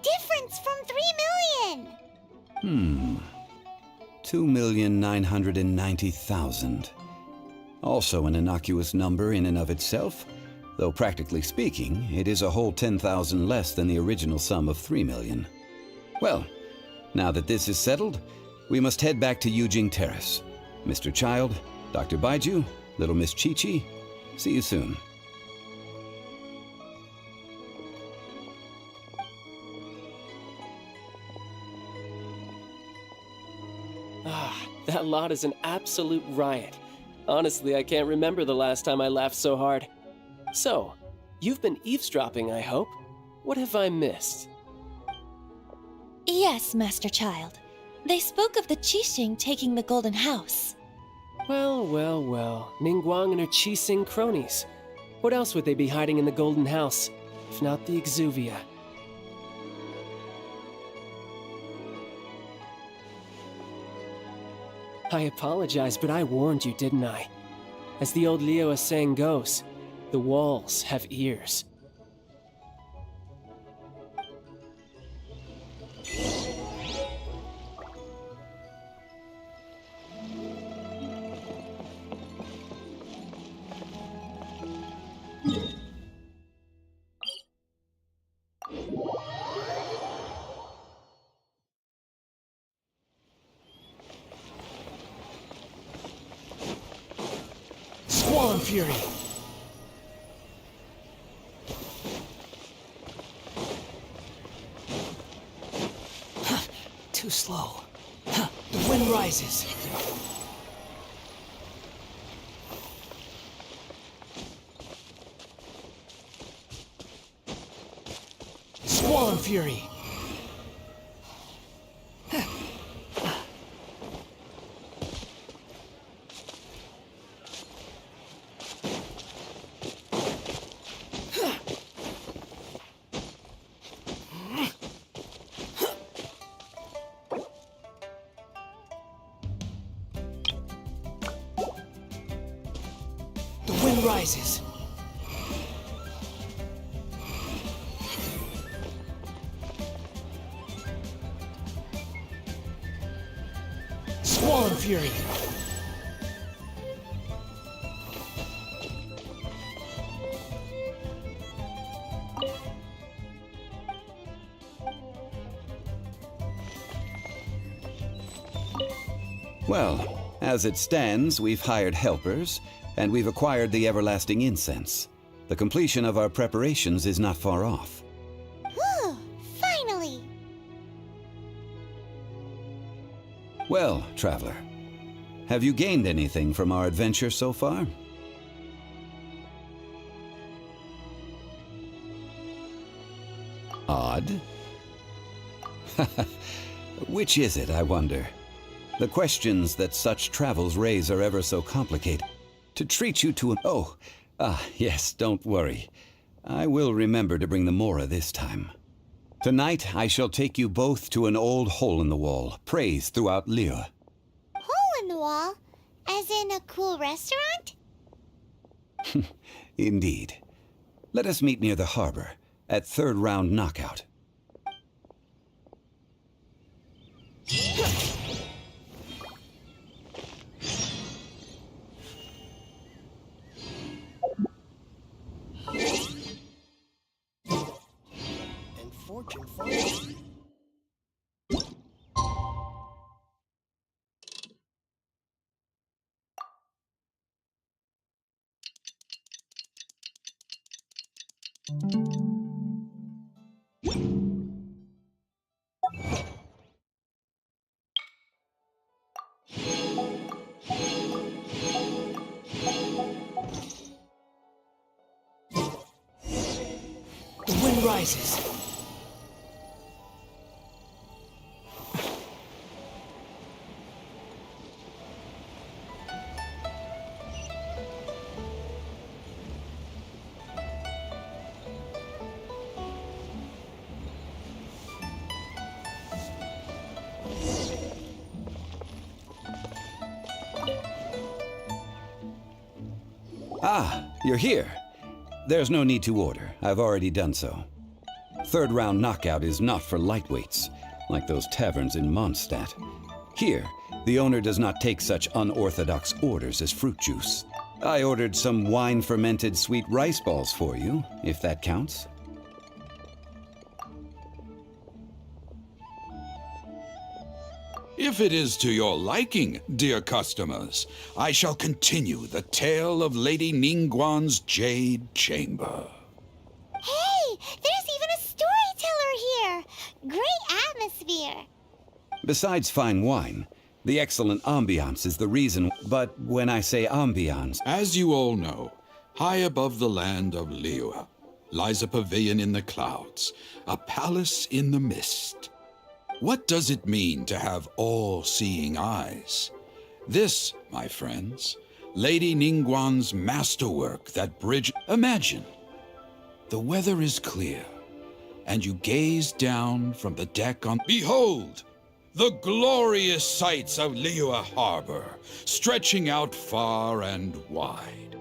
difference from 3 million. 2,990,000. Also an innocuous number in and of itself, though practically speaking, it is a whole 10,000 less than the original sum of 3 million. Well, now that this is settled, we must head back to Yujing Terrace. Mr. Child, Dr. Baiju, little Miss Chi-Chi, see you soon. That lot is an absolute riot. Honestly, I can't remember the last time I laughed so hard. So, you've been eavesdropping, I hope? What have I missed? Yes, Master Child. They spoke of the Qixing taking the Golden House. Well, well, well. Ningguang and her Qixing cronies. What else would they be hiding in the Golden House, if not the Exuvia? I apologize, but I warned you, didn't I? As the old Liyue saying goes, the walls have ears. Squall and Fury! Too slow. The wind rises. Squall and Fury! The wind rises. Squall and Fury. Well, as it stands, we've hired helpers, and we've acquired the everlasting incense. The completion of our preparations is not far off. Whew, finally! Well, traveler, have you gained anything from our adventure so far? Odd? Which is it, I wonder? The questions that such travels raise are ever so complicated. To treat you to an... Oh, yes, don't worry. I will remember to bring the Mora this time. Tonight, I shall take you both to an old hole-in-the-wall, praised throughout Liyue. Hole in the wall? As in a cool restaurant? Indeed. Let us meet near the harbor, at third round knockout. And fortune follows. The wind rises. Ah, you're here. There's no need to order. I've already done so. Third round knockout is not for lightweights, like those taverns in Mondstadt. Here, the owner does not take such unorthodox orders as fruit juice. I ordered some wine-fermented sweet rice balls for you, if that counts. If it is to your liking, dear customers, I shall continue the tale of Lady Ningguang's Jade Chamber. Hey, there's even a storyteller here! Great atmosphere! Besides fine wine, the excellent ambiance is the reason. But when I say ambiance... As you all know, high above the land of Liyue lies a pavilion in the clouds, a palace in the mist. What does it mean to have all-seeing eyes? This, my friends, Lady Ningguang's masterwork that bridge... Imagine, the weather is clear, and you gaze down from the deck on... Behold! The glorious sights of Liyue Harbor, stretching out far and wide.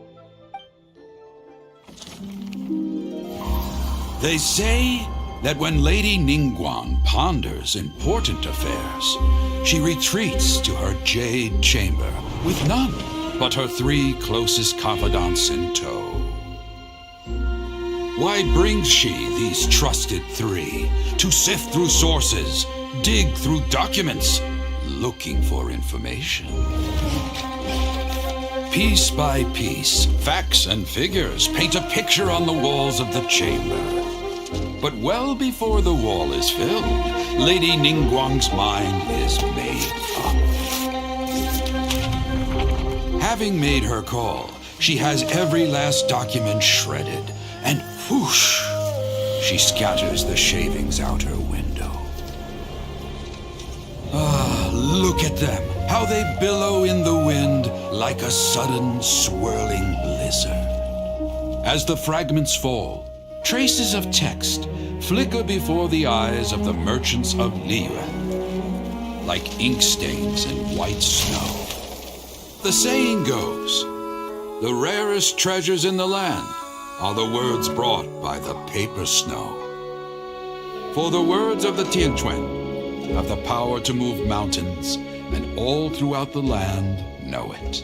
They say that when Lady Ningguang ponders important affairs, she retreats to her jade chamber with none but her 3 closest confidants in tow. Why brings she these trusted 3 to sift through sources, dig through documents, looking for information? Piece by piece, facts and figures paint a picture on the walls of the chamber. But well before the wall is filled, Lady Ningguang's mind is made up. Having made her call, she has every last document shredded, and whoosh, she scatters the shavings out her window. Ah, look at them, how they billow in the wind like a sudden swirling blizzard. As the fragments fall, traces of text flicker before the eyes of the merchants of Liyue, like ink stains in white snow. The saying goes, the rarest treasures in the land are the words brought by the paper snow. For the words of the Tianquan have the power to move mountains, and all throughout the land know it.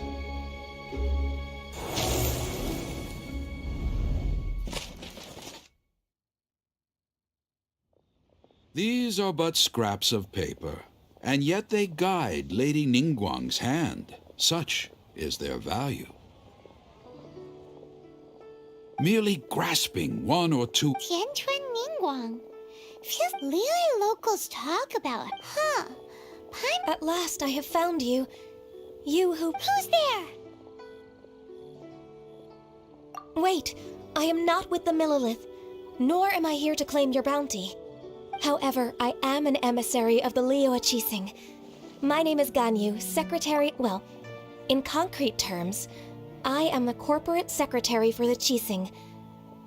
These are but scraps of paper, and yet they guide Lady Ningguang's hand. Such is their value. Merely grasping 1 or 2... Tianquan Ningguang. Few Liyue locals talk about her, huh? At last I have found you. You who... Who's there? Wait, I am not with the Millelith, nor am I here to claim your bounty. However, I am an emissary of the Liyue Qixing. My name is Ganyu, secretary... Well, in concrete terms, I am the corporate secretary for the Qixing.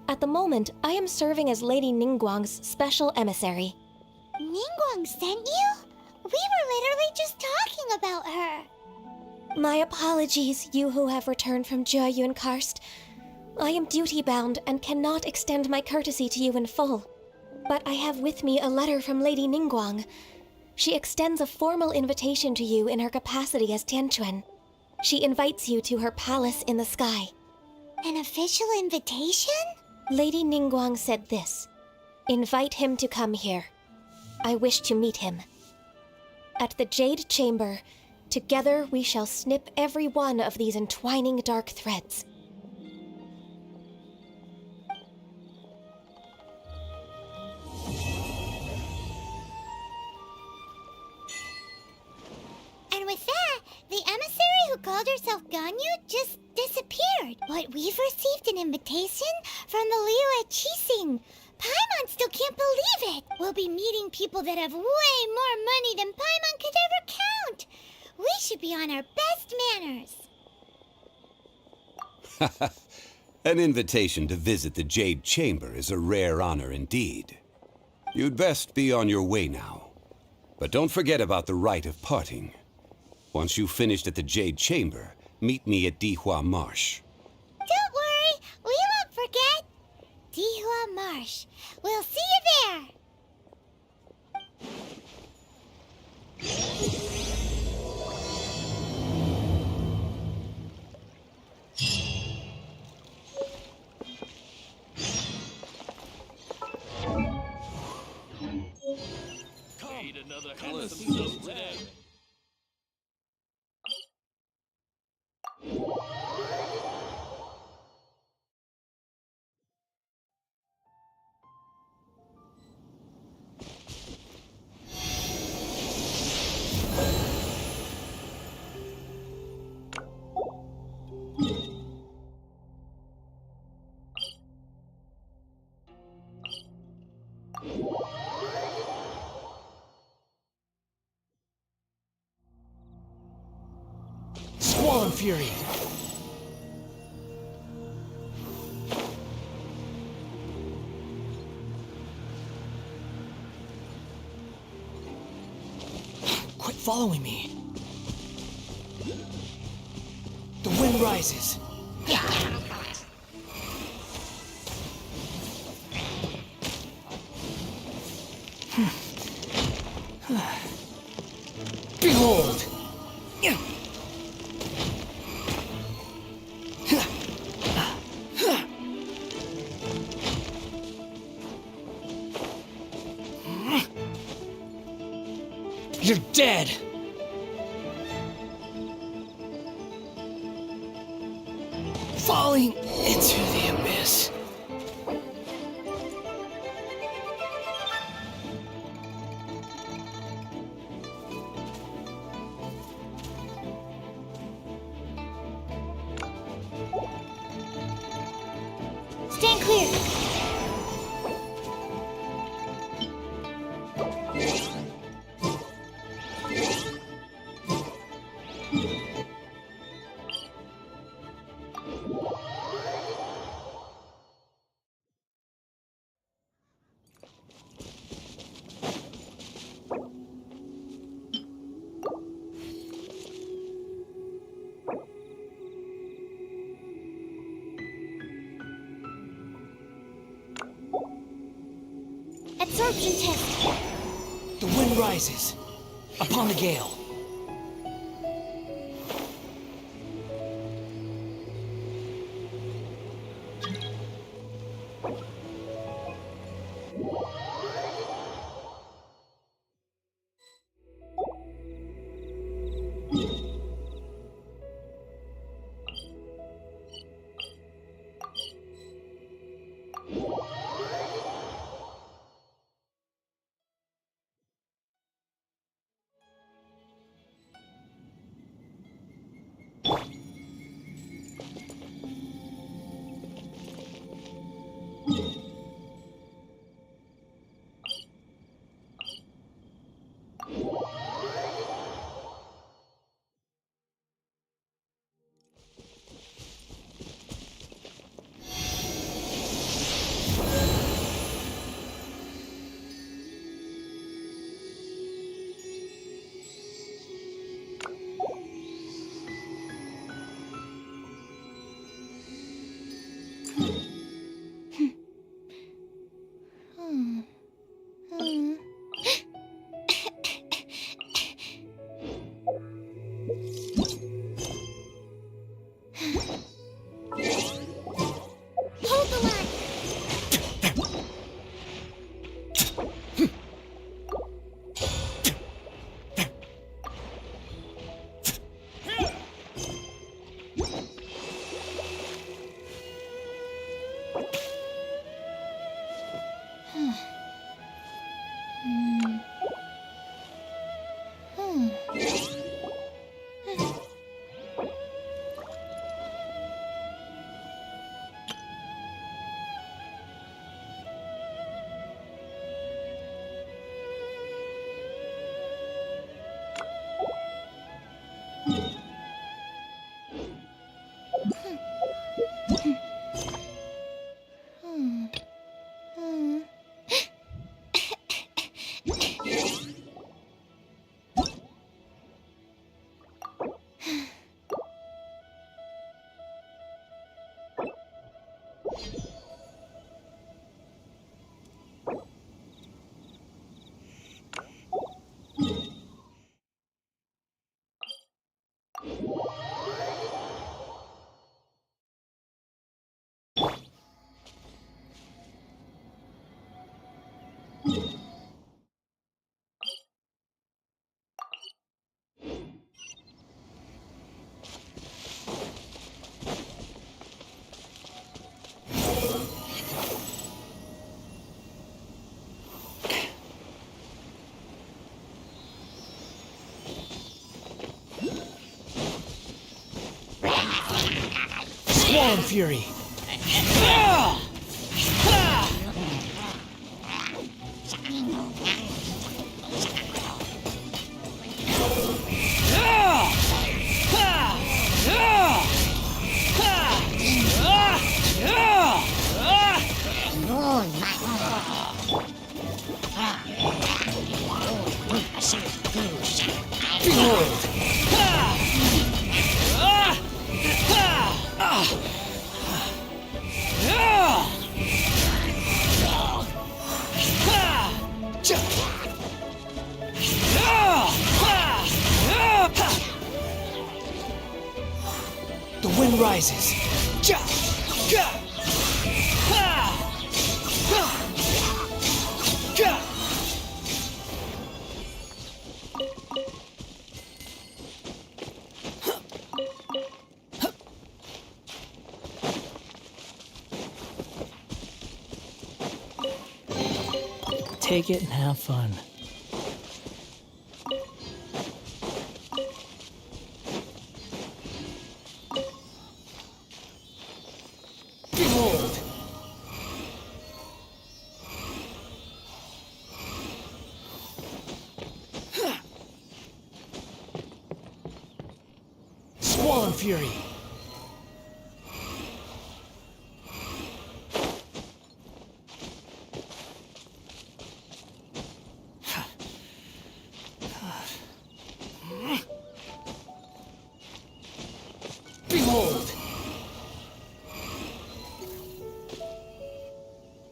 At the moment, I am serving as Lady Ningguang's special emissary. Ningguang sent you? We were literally just talking about her. My apologies, you who have returned from Jieyun Karst. I am duty-bound and cannot extend my courtesy to you in full. But I have with me a letter from Lady Ningguang. She extends a formal invitation to you in her capacity as Tianquan. She invites you to her palace in the sky. An official invitation? Lady Ningguang said this. Invite him to come here. I wish to meet him. At the Jade Chamber, together we shall snip every one of these entwining dark threads. And with that, the emissary who called herself Ganyu just disappeared. But we've received an invitation from the Liyue Qixing. Paimon still can't believe it. We'll be meeting people that have way more money than Paimon could ever count. We should be on our best manners. An invitation to visit the Jade Chamber is a rare honor indeed. You'd best be on your way now. But don't forget about the rite of parting. Once you've finished at the Jade Chamber, meet me at Dihua Marsh. Don't worry, we won't forget. Dihua Marsh. We'll see you there. Need another handsome today. Squall and Fury. Quit following me. The wind rises. Behold! You're dead! Falling into the abyss. Stand clear. Absorption test. The wind rises upon the gale. Hold the line. Squall and Fury. wind rises. Ja! Ja! Ha! Ha! Ja! Take it and have fun. Behold! Squall Fury! Behold!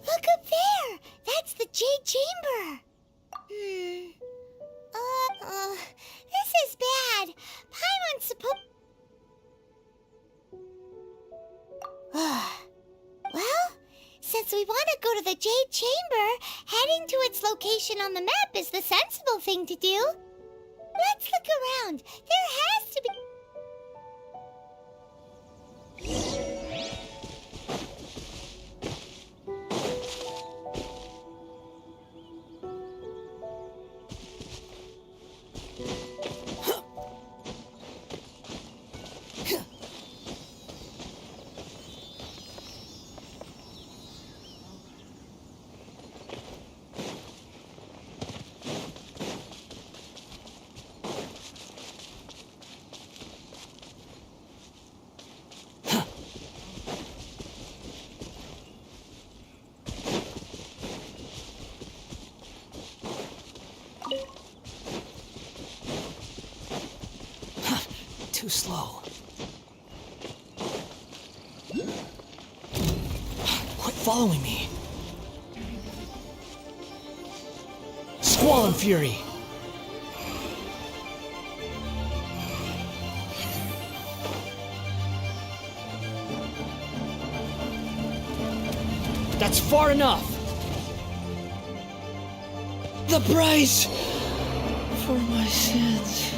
Look up there! That's the Jade Chamber! This is bad. Paimon's supposed... Well, since we want to go to the Jade Chamber, heading to its location on the map is the sensible thing to do. Let's look around. There has to be... Too slow. Quit following me. Squall and Fury. That's far enough. The price for my sins.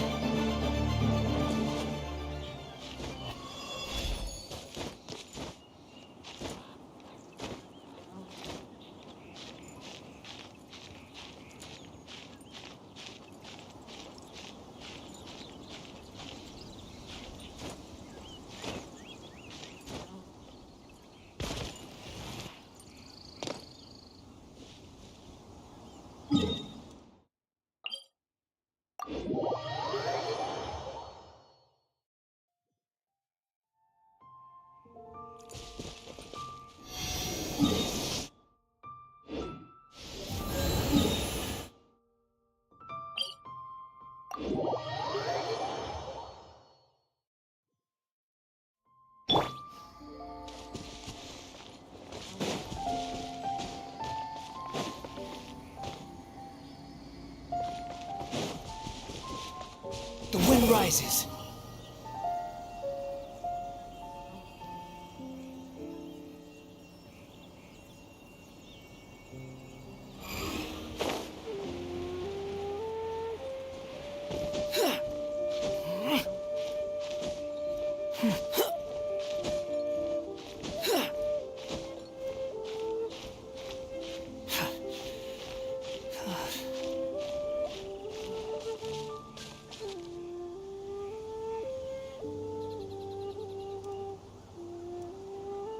The wind rises.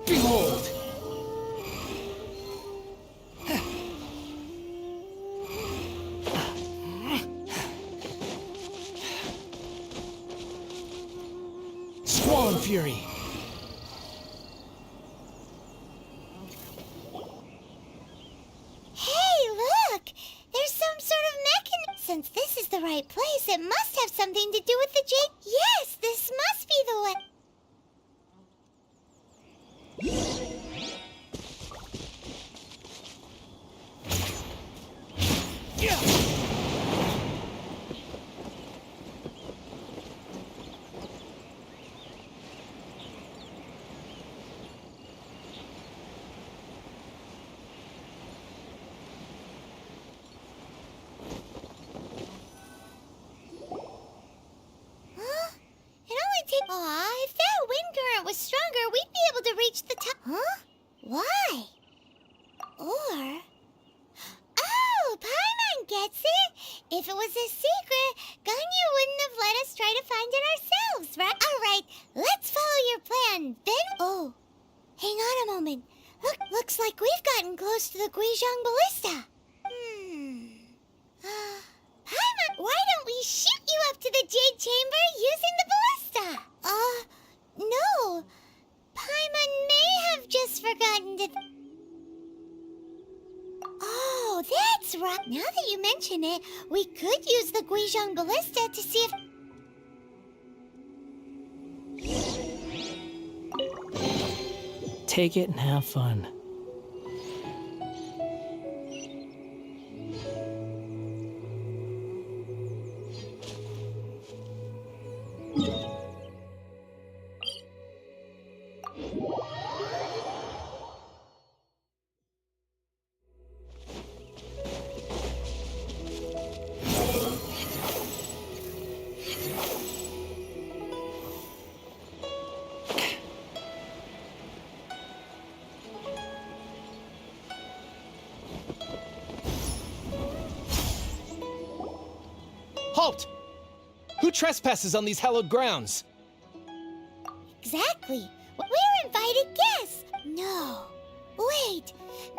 Behold! Squall and Fury! Hey, look! There's some sort of mechanism. Since this is the right place, it must have something to do with the Jade... Yes, this must be the way... find it ourselves, right? All right, let's follow your plan. Then, oh, hang on a moment. Looks like we've gotten close to the Guizhong Ballista. Paimon, why don't we shoot you up to the Jade Chamber using the ballista? No. Paimon may have just forgotten to... Oh, that's right. Now that you mention it, we could use the Guizhong Ballista to see if... Take it and have fun. Halt! Who trespasses on these hallowed grounds? Exactly. We're invited guests. No. Wait.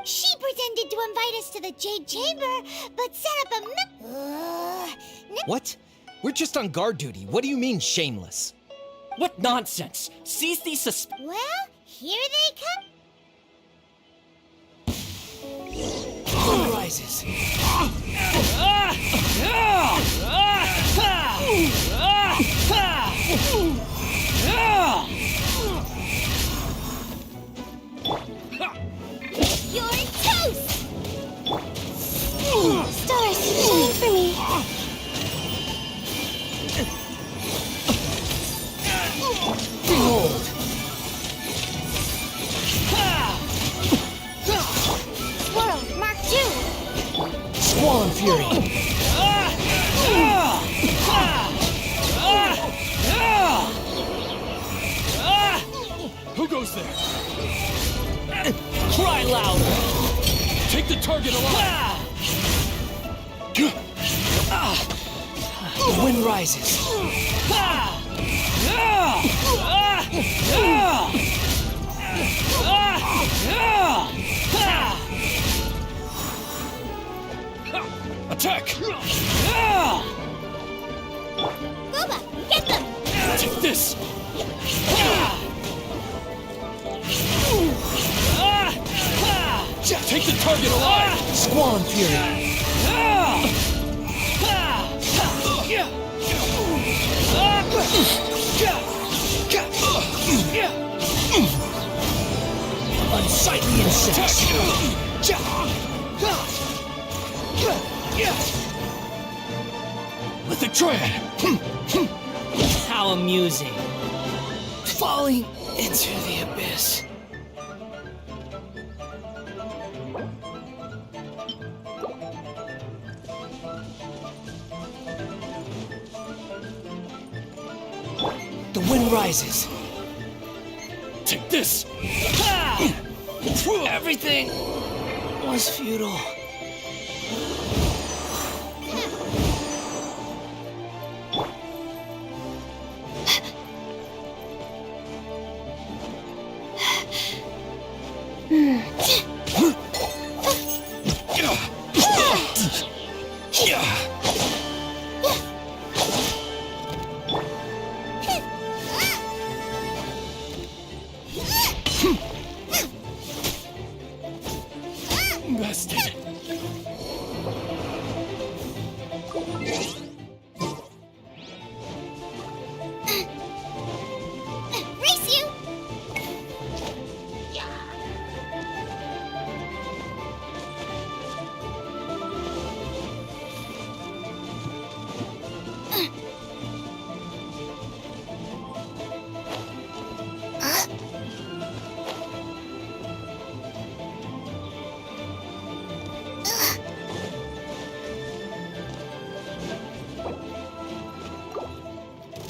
She pretended to invite us to the Jade Chamber, but set up a... What? We're just on guard duty. What do you mean, shameless? What nonsense! Seize these Well, here they come. Sun rises. You're toast! Stars, shine for me. Behold! Swirl, Mark 2. Squall Fury! Who goes there? Cry louder! Take the target alive! The wind rises. Attack! Boba, get them! Take this! Take the target alive! Squall Fury! Unsightly insects! Mythic Triad! How amusing. Falling into the abyss. The wind rises. Take this! Everything was futile. Bested. Race you!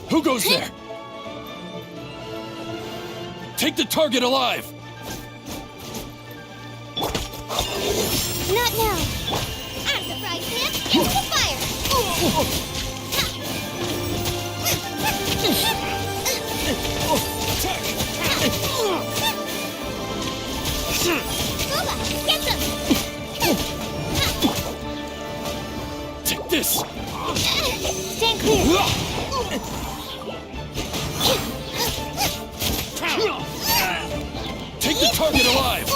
Who goes there? Take the target alive! Not now. I'm surprised, Sam. Into the fire! Take the target alive!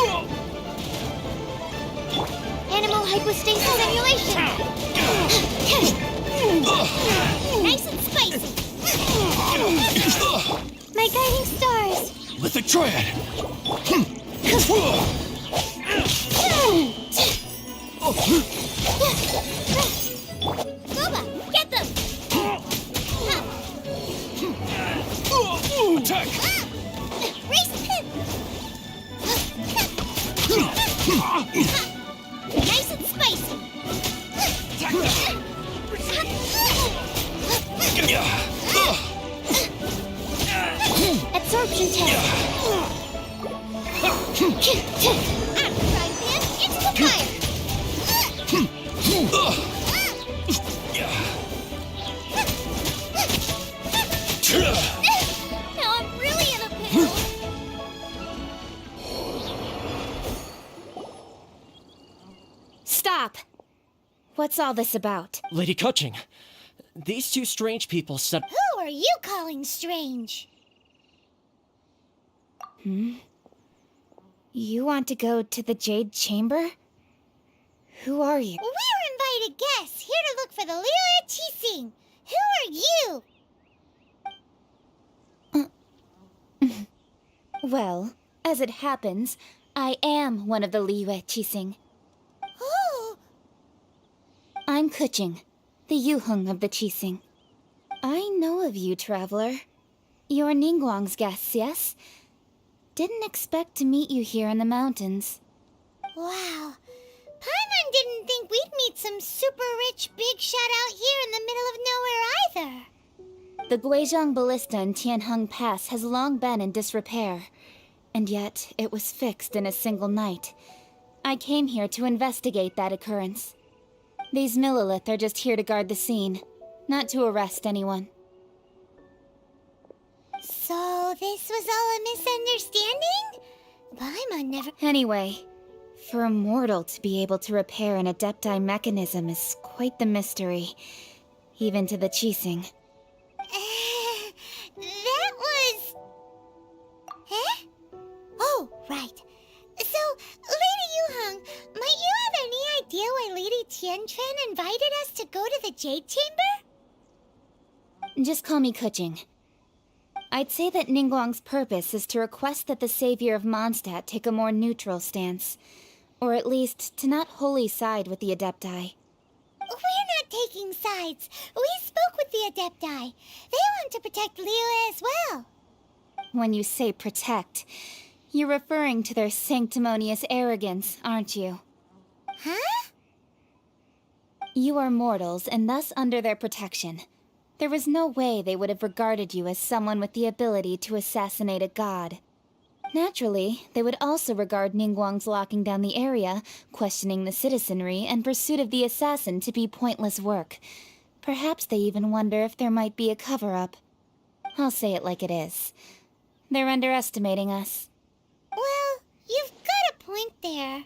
Animal hypostasis emulation! Nice and spicy! My guiding stars! Lithic Triad! Boba, get them! Attack! Race! Nice and spicy! Absorption test! Out of frying pan, into the fire! Now I'm really in a pickle! Stop! What's all this about? Lady Kutching, these two strange people said. Who are you calling strange? You want to go to the Jade Chamber? Who are you? We're invited guests here to look for the Liyue Qixing. Who are you? Well, as it happens, I am one of the Liyue Qixing. Oh, I'm Kuching, the Yuheng of the Qixing. I know of you, traveler. You're Ningguang's guests, yes? Didn't expect to meet you here in the mountains. wow. Paimon didn't think we'd meet some super rich big shot out here in the middle of nowhere either. The Guizhong Ballista in Tianheng Pass has long been in disrepair, and yet it was fixed in a single night. I came here to investigate that occurrence. These Millilith are just here to guard the scene, not to arrest anyone. So this was all a misunderstanding? Paimon never... Anyway, for a mortal to be able to repair an Adepti mechanism is quite the mystery, even to the Qixing. That was... Huh? Oh, right. So, Lady Yuheng, might you have any idea why Lady Tianquan invited us to go to the Jade Chamber? Just call me Kuching. I'd say that Ningguang's purpose is to request that the savior of Mondstadt take a more neutral stance. Or at least, to not wholly side with the Adepti. We're not taking sides. We spoke with the Adepti. They want to protect Liyue as well. When you say protect, you're referring to their sanctimonious arrogance, aren't you? Huh? You are mortals, and thus under their protection. There was no way they would have regarded you as someone with the ability to assassinate a god. Naturally, they would also regard Ningguang's locking down the area, questioning the citizenry, and pursuit of the assassin to be pointless work. Perhaps they even wonder if there might be a cover-up. I'll say it like it is. They're underestimating us. Well, you've got a point there.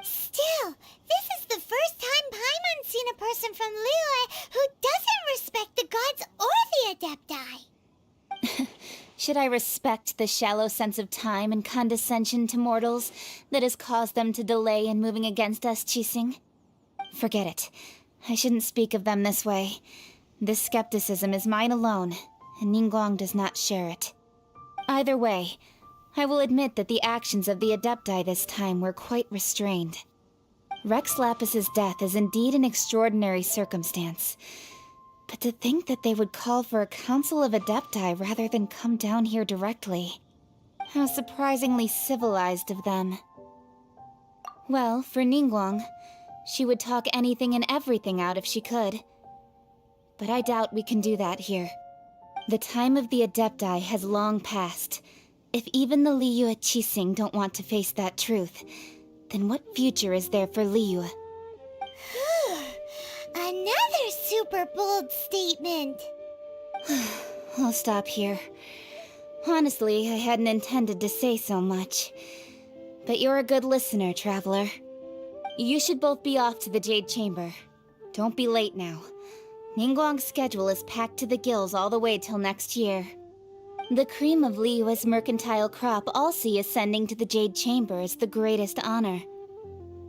Still, this is the first time Paimon's seen a person from Liyue who doesn't respect the gods or the Adepti. Should I respect the shallow sense of time and condescension to mortals that has caused them to delay in moving against us, Qixing? Forget it. I shouldn't speak of them this way. This skepticism is mine alone, and Ningguang does not share it. Either way, I will admit that the actions of the Adepti this time were quite restrained. Rex Lapis's death is indeed an extraordinary circumstance. But to think that they would call for a council of Adepti rather than come down here directly. How surprisingly civilized of them. Well, for Ningguang, she would talk anything and everything out if she could. But I doubt we can do that here. The time of the Adepti has long passed. If even the Liyue Qixing don't want to face that truth, then what future is there for Liyue? Another super bold statement. I'll stop here. Honestly, I hadn't intended to say so much. But you're a good listener, traveler. You should both be off to the Jade Chamber. Don't be late now. Ningguang's schedule is packed to the gills all the way till next year. The cream of Liyue's mercantile crop all see ascending to the Jade Chamber as the greatest honor.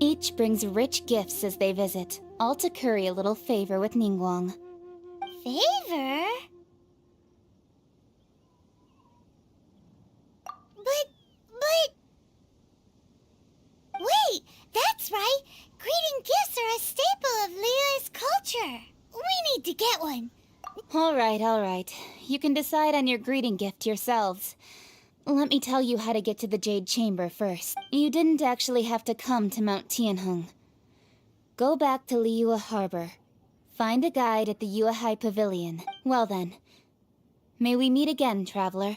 Each brings rich gifts as they visit, all to curry a little favor with Ningguang. Favor? But... Wait, that's right! Greeting gifts are a staple of Liyue's culture! We need to get one! All right. You can decide on your greeting gift yourselves. Let me tell you how to get to the Jade Chamber first. You didn't actually have to come to Mount Tianheng. Go back to Liyue Harbor. Find a guide at the Yuehai Pavilion. Well then, may we meet again, traveler.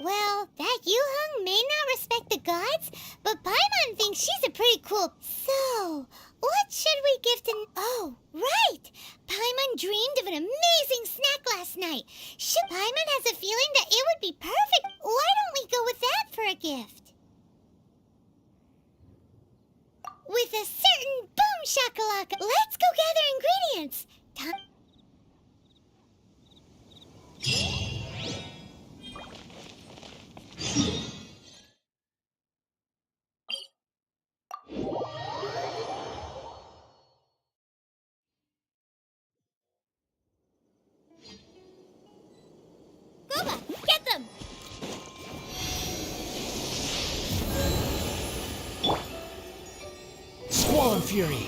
Well, that Yuheng may not respect the gods, but Paimon thinks she's a pretty cool... So, what should we give to... Oh, right! Paimon dreamed of an amazing snack last night. Paimon has a feeling that it would be perfect. Why don't we go with that for a gift? With a certain boom shakalaka. Let's go gather ingredients. Goba, get them! Squall Fury!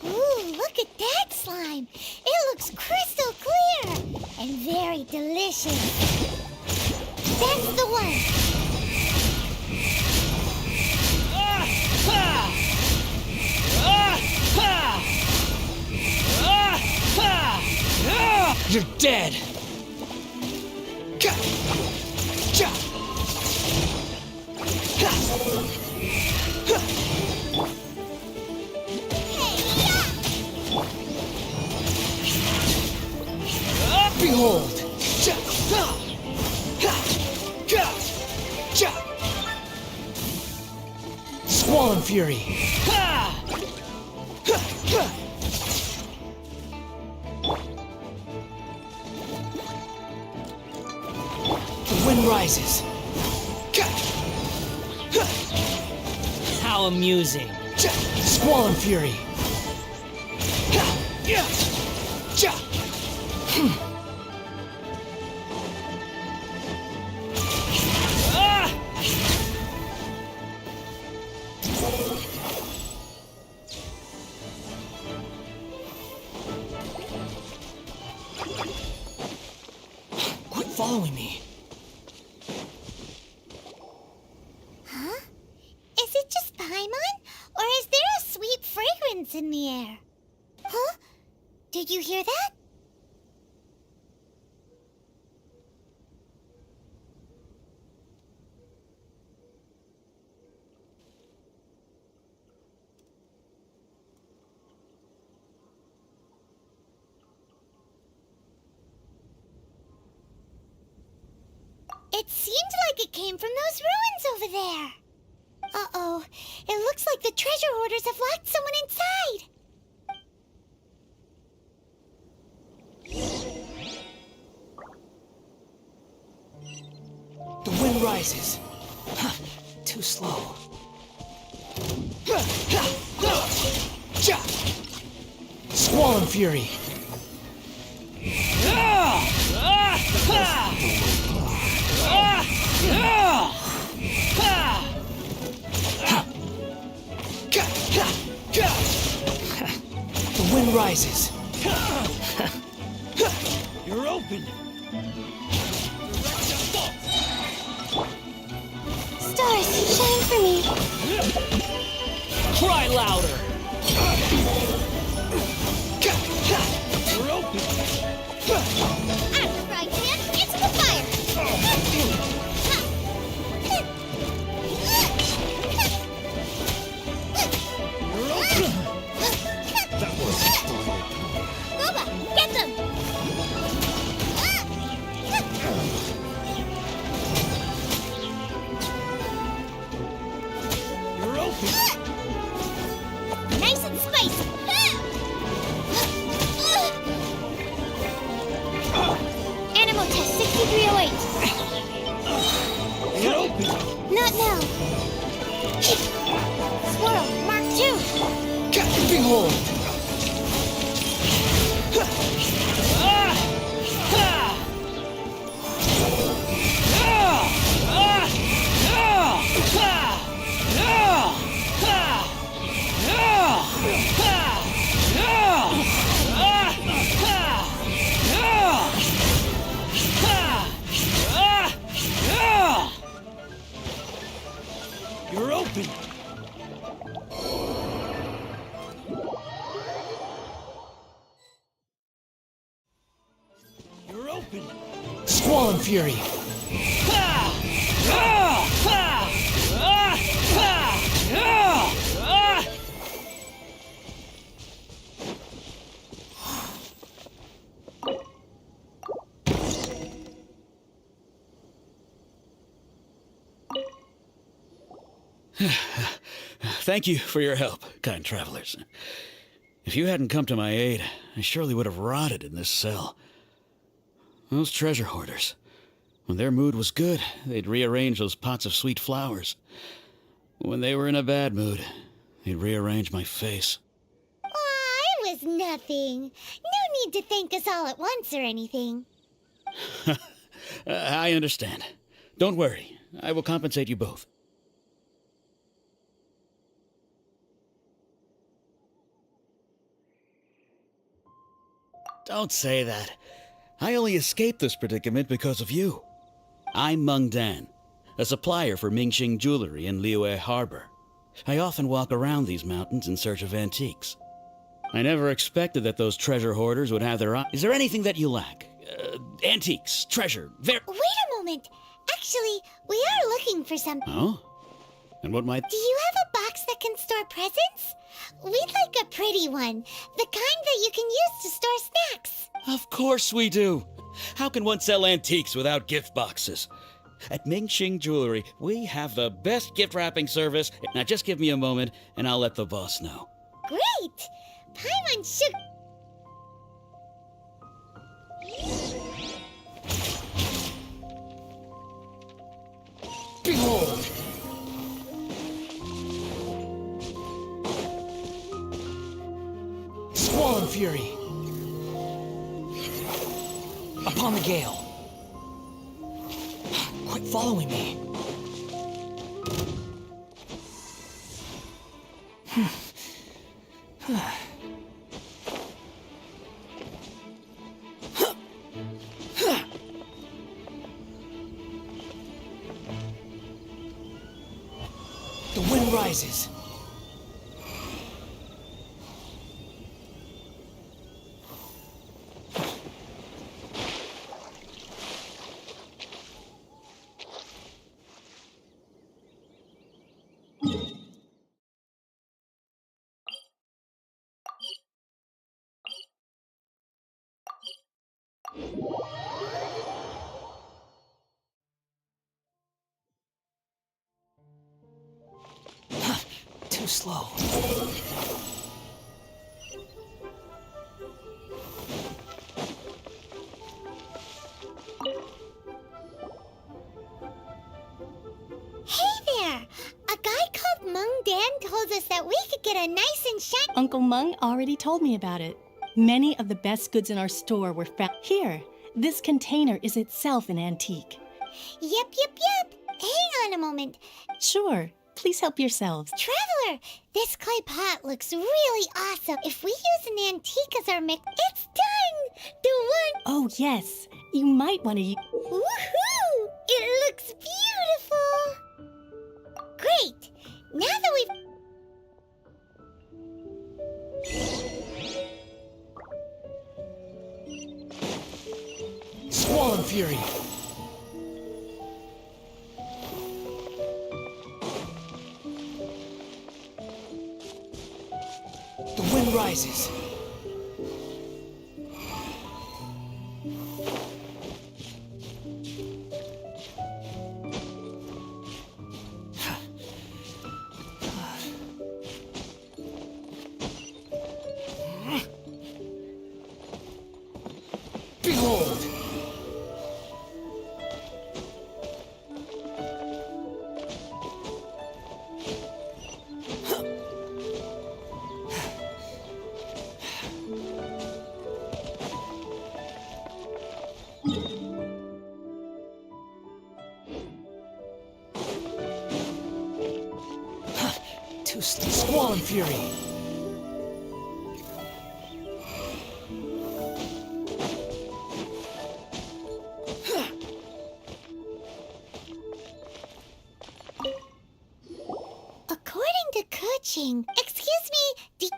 Ooh, look at that slime! It looks crystal clear! And very delicious! That's the one! You're dead! Behold! Squall Fury! The wind rises. How amusing! Squall Fury! Quit following me. Huh? Is it just Paimon? Or is there a sweet fragrance in the air? Huh? Did you hear that? It seemed like it came from those ruins over there. Uh-oh. It looks like the treasure hoarders have locked someone inside. The wind rises. Too slow. Squall Fury! wind rises. You're open. Stars, shine for me. Try louder. You're open. Out of the frying pan, into the fire. You're open. That wasn't fun. Boba, get them. You're open. Nice and spicy. Animal test 6308. You're open. Not now. Swirl, Mark 2. Behold. You're open. You're open. Squall and Fury. Thank you for your help, kind travelers. If you hadn't come to my aid, I surely would have rotted in this cell. Those treasure hoarders, when their mood was good, they'd rearrange those pots of sweet flowers. When they were in a bad mood, they'd rearrange my face. Aw, it was nothing. No need to thank us all at once or anything. I understand. Don't worry, I will compensate you both. Don't say that. I only escaped this predicament because of you. I'm Meng Dan, a supplier for Mingxing Jewelry in Liyue Harbor. I often walk around these mountains in search of antiques. I never expected that those treasure hoarders would have their eyes. Is there anything that you lack? Antiques, treasure, Wait a moment. Actually, we are looking for something. Oh? And what might... Do you have a box that can store presents? We'd like a pretty one. The kind that you can use to store snacks. Of course we do. How can one sell antiques without gift boxes? At Mingxing Jewelry, we have the best gift wrapping service. Now just give me a moment, and I'll let the boss know. Great! Paimon should... Behold! Squall and Fury. Upon the gale. Quit following me. The wind rises. Too slow. Hey there! A guy called Meng Dan told us that we could get a nice and shiny... Uncle Meng already told me about it. Many of the best goods in our store were found here. This container is itself an antique. Yep. Hang on a moment. Sure. Please help yourselves. Traveler, this clay pot looks really awesome. If we use an antique as our mix, it's done! The one... Oh, yes. You might want to use... Woohoo! It looks beautiful! Great! Now that we've... Squall and Fury! The wind rises. Behold! To Squall and Fury! According to coaching, excuse me,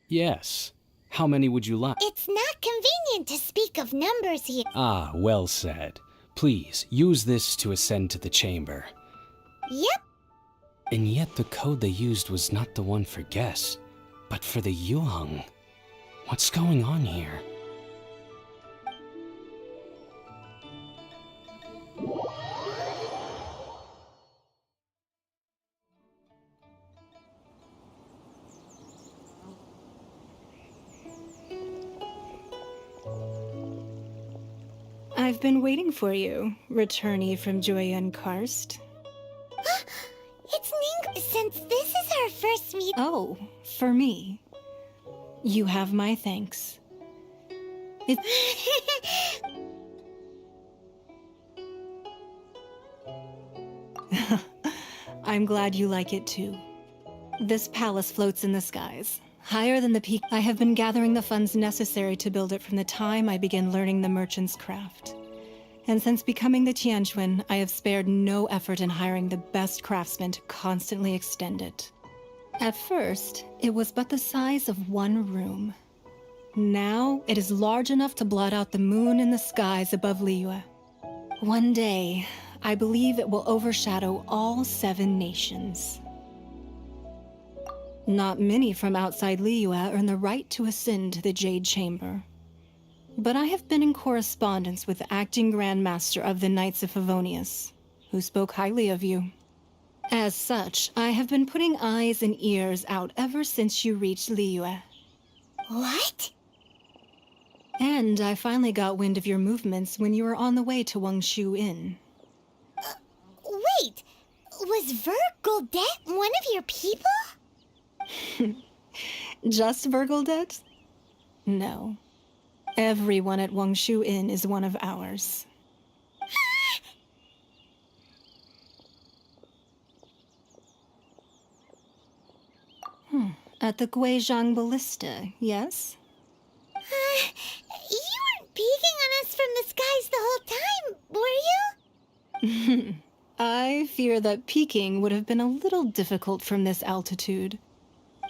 Yes. How many would you like? it's not convenient to speak of numbers here. Ah, well said. Please, use this to ascend to the chamber. Yep. And yet the code they used was not the one for guests, but for the Yuheng. What's going on here? I've been waiting for you, returnee from Joyen Karst. It's Ning. Since this is our first meet. Oh, for me. You have my thanks. I'm glad you like it too. This palace floats in the skies, higher than the peak. I have been gathering the funds necessary to build it from the time I began learning the merchant's craft. And since becoming the Tianquan, I have spared no effort in hiring the best craftsmen to constantly extend it. At first, it was but the size of one room. Now, it is large enough to blot out the moon in the skies above Liyue. One day, I believe it will overshadow all 7 nations. Not many from outside Liyue earn the right to ascend to the Jade Chamber. But I have been in correspondence with the acting Grand Master of the Knights of Favonius, who spoke highly of you. As such, I have been putting eyes and ears out ever since you reached Liyue. What? And I finally got wind of your movements when you were on the way to Wangshu Inn. Wait, was Vergoldet one of your people? Just Vergoldet? No. Everyone at Wangshu Inn is one of ours. At the Guizhang Ballista, yes? You weren't peeking on us from the skies the whole time, were you? I fear that peeking would have been a little difficult from this altitude.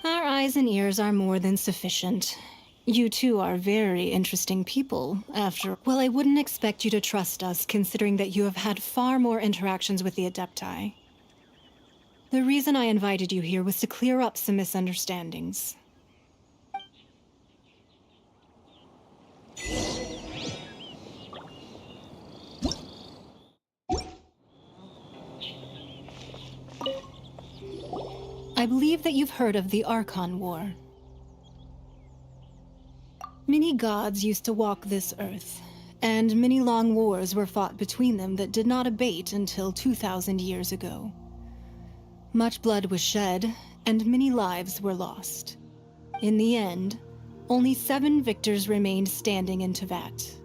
Our eyes and ears are more than sufficient. You two are very interesting people, after... Well, I wouldn't expect you to trust us, considering that you have had far more interactions with the Adepti. The reason I invited you here was to clear up some misunderstandings. I believe that you've heard of the Archon War. Many gods used to walk this earth, and many long wars were fought between them that did not abate until 2,000 years ago. Much blood was shed, and many lives were lost. In the end, only 7 victors remained standing in Tevat.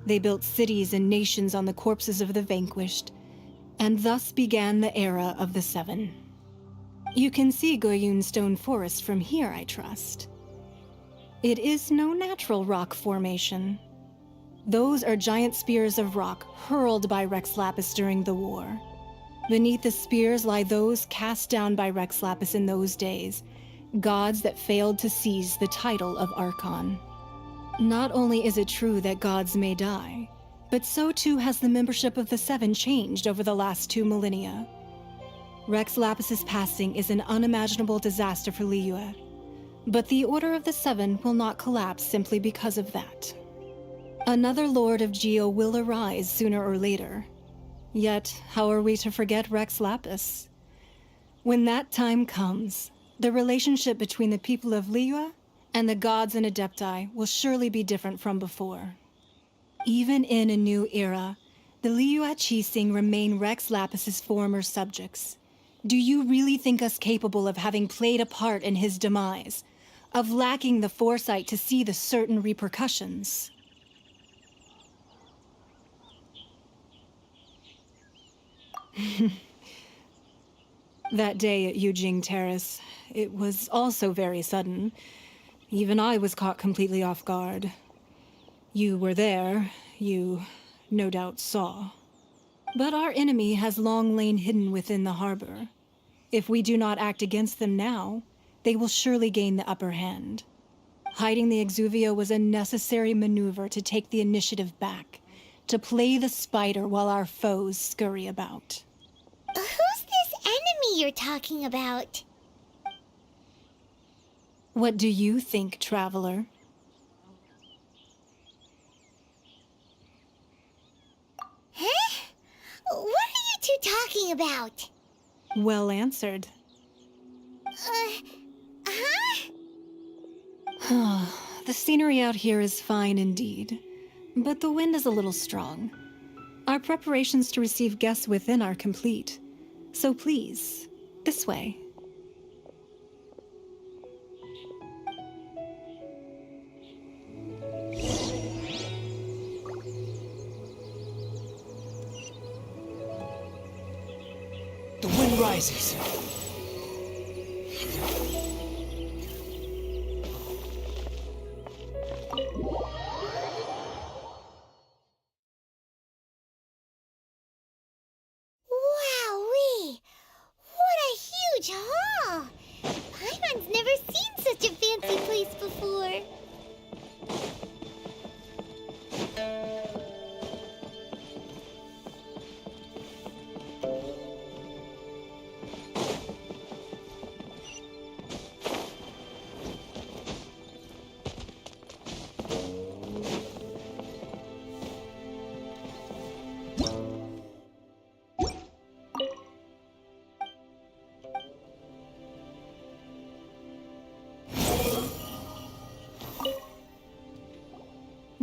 They built cities and nations on the corpses of the vanquished, and thus began the era of the Seven. You can see Goyun Stone Forest from here, I trust. It is no natural rock formation. Those are giant spears of rock hurled by Rex Lapis during the war. Beneath the spears lie those cast down by Rex Lapis in those days, gods that failed to seize the title of Archon. Not only is it true that gods may die, but so too has the membership of the Seven changed over the last 2 millennia. Rex Lapis's passing is an unimaginable disaster for Liyue, but the Order of the Seven will not collapse simply because of that. Another Lord of Geo will arise sooner or later. Yet, how are we to forget Rex Lapis? When that time comes, the relationship between the people of Liyue and the gods and Adepti will surely be different from before. Even in a new era, the Liyue Qixing remain Rex Lapis's former subjects. Do you really think us capable of having played a part in his demise, of lacking the foresight to see the certain repercussions? That day at Yujing Terrace, it was also very sudden. Even I was caught completely off guard. You were there, you no doubt saw. But our enemy has long lain hidden within the harbor. If we do not act against them now, they will surely gain the upper hand. Hiding the Exuvio was a necessary maneuver to take the initiative back, to play the spider while our foes scurry about. Who's this enemy you're talking about? What do you think, traveler? Huh? What are you two talking about? Well answered. The scenery out here is fine indeed, but the wind is a little strong. Our preparations to receive guests within are complete, so please, this way. The wind rises. Wowee! What a huge hall! Paimon's never seen such a fancy place before.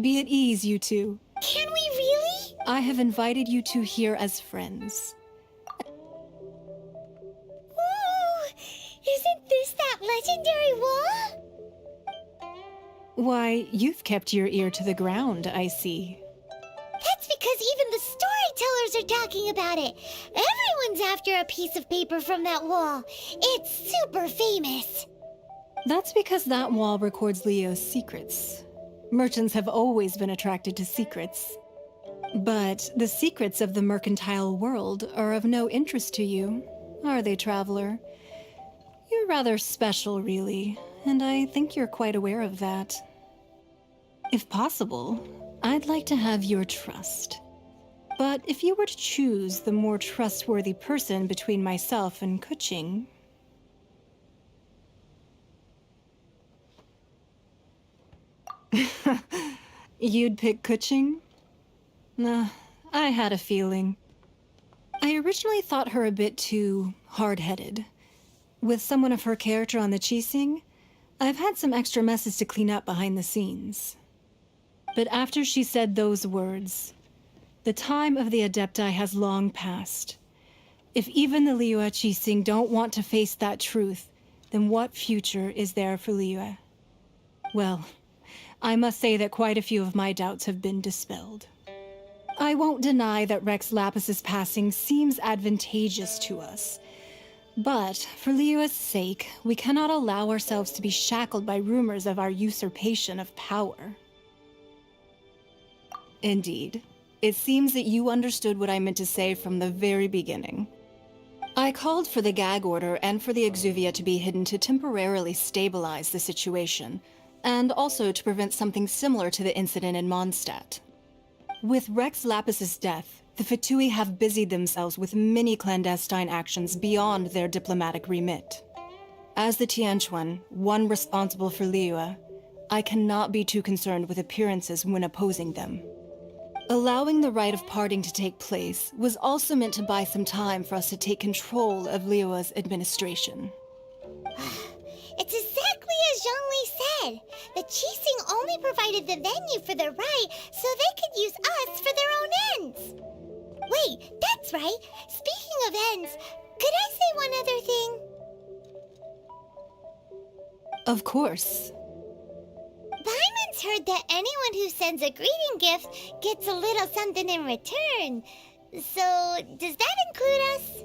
Be at ease, you two. Can we really? I have invited you two here as friends. Ooh! Isn't this that legendary wall? Why, you've kept your ear to the ground, I see. That's because even the storytellers are talking about it. Everyone's after a piece of paper from that wall. It's super famous. That's because that wall records Leo's secrets. Merchants have always been attracted to secrets. But the secrets of the mercantile world are of no interest to you, are they, traveler? You're rather special, really, and I think you're quite aware of that. If possible, I'd like to have your trust. But if you were to choose the more trustworthy person between myself and Kuching... You'd pick Kuching? Nah, I had a feeling. I originally thought her a bit too hard-headed. With someone of her character on the Qixing, I've had some extra messes to clean up behind the scenes. But after she said those words, the time of the Adepti has long passed. If even the Liyue Qixing don't want to face that truth, then what future is there for Liyue? Well, I must say that quite a few of my doubts have been dispelled. I won't deny that Rex Lapis's passing seems advantageous to us. But, for Liyue's sake, we cannot allow ourselves to be shackled by rumors of our usurpation of power. Indeed, it seems that you understood what I meant to say from the very beginning. I called for the gag order and for the exuvia to be hidden to temporarily stabilize the situation, and also to prevent something similar to the incident in Mondstadt. With Rex Lapis's death, the Fatui have busied themselves with many clandestine actions beyond their diplomatic remit. As the Tianquan, one responsible for Liyue, I cannot be too concerned with appearances when opposing them. Allowing the rite of parting to take place was also meant to buy some time for us to take control of Liyue's administration. It's exactly as Zhongli said. The Qixing only provided the venue for the rite so they could use us for their own ends. Wait, that's right. Speaking of ends, could I say one other thing? Of course. Paimon's heard that anyone who sends a greeting gift gets a little something in return. So, does that include us?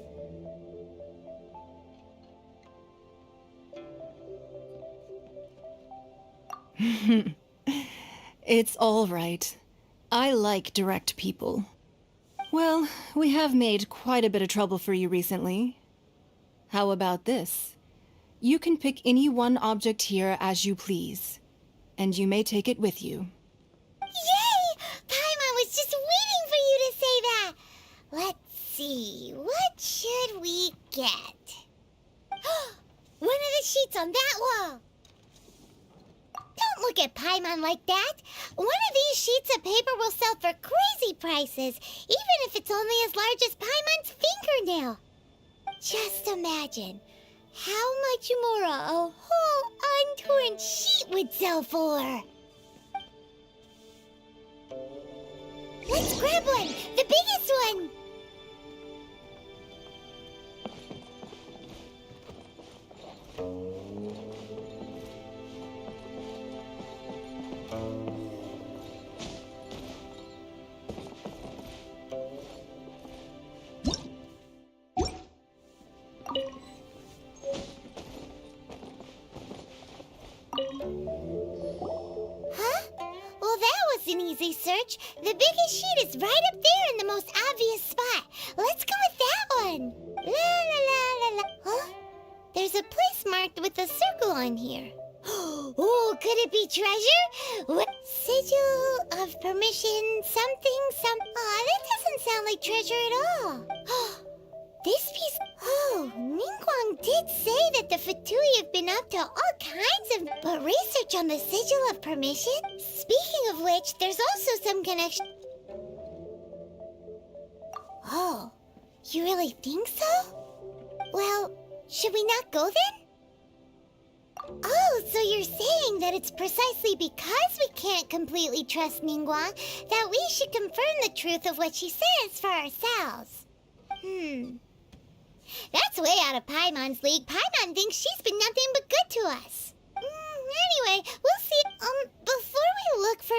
It's all right. I like direct people. Well, we have made quite a bit of trouble for you recently. How about this? You can pick any one object here as you please, and you may take it with you. Yay! Paimon was just waiting for you to say that! Let's see, what should we get? One of the sheets on that wall! Don't look at Paimon like that! One of these sheets of paper will sell for crazy prices, even if it's only as large as Paimon's fingernail. Just imagine how much more a whole untorn sheet would sell for. Let's grab one! The biggest one! Well, that was an easy search. The biggest sheet is right up there in the most obvious spot. Let's go with that one. La la la la la. Huh? There's a place marked with a circle on here. Oh, could it be treasure? What? Sigil of permission, something, some... Aw, that doesn't sound like treasure at all. This piece... Oh, Ningguang did say that the Fatui have been up to all kinds of... But research on the Sigil of Permission? Speaking of which, there's also some connection... Oh, you really think so? Well, should we not go then? Oh, so you're saying that it's precisely because we can't completely trust Ningguang that we should confirm the truth of what she says for ourselves. That's way out of Paimon's league. Paimon thinks she's been nothing but good to us. Anyway, we'll see. Before we look for...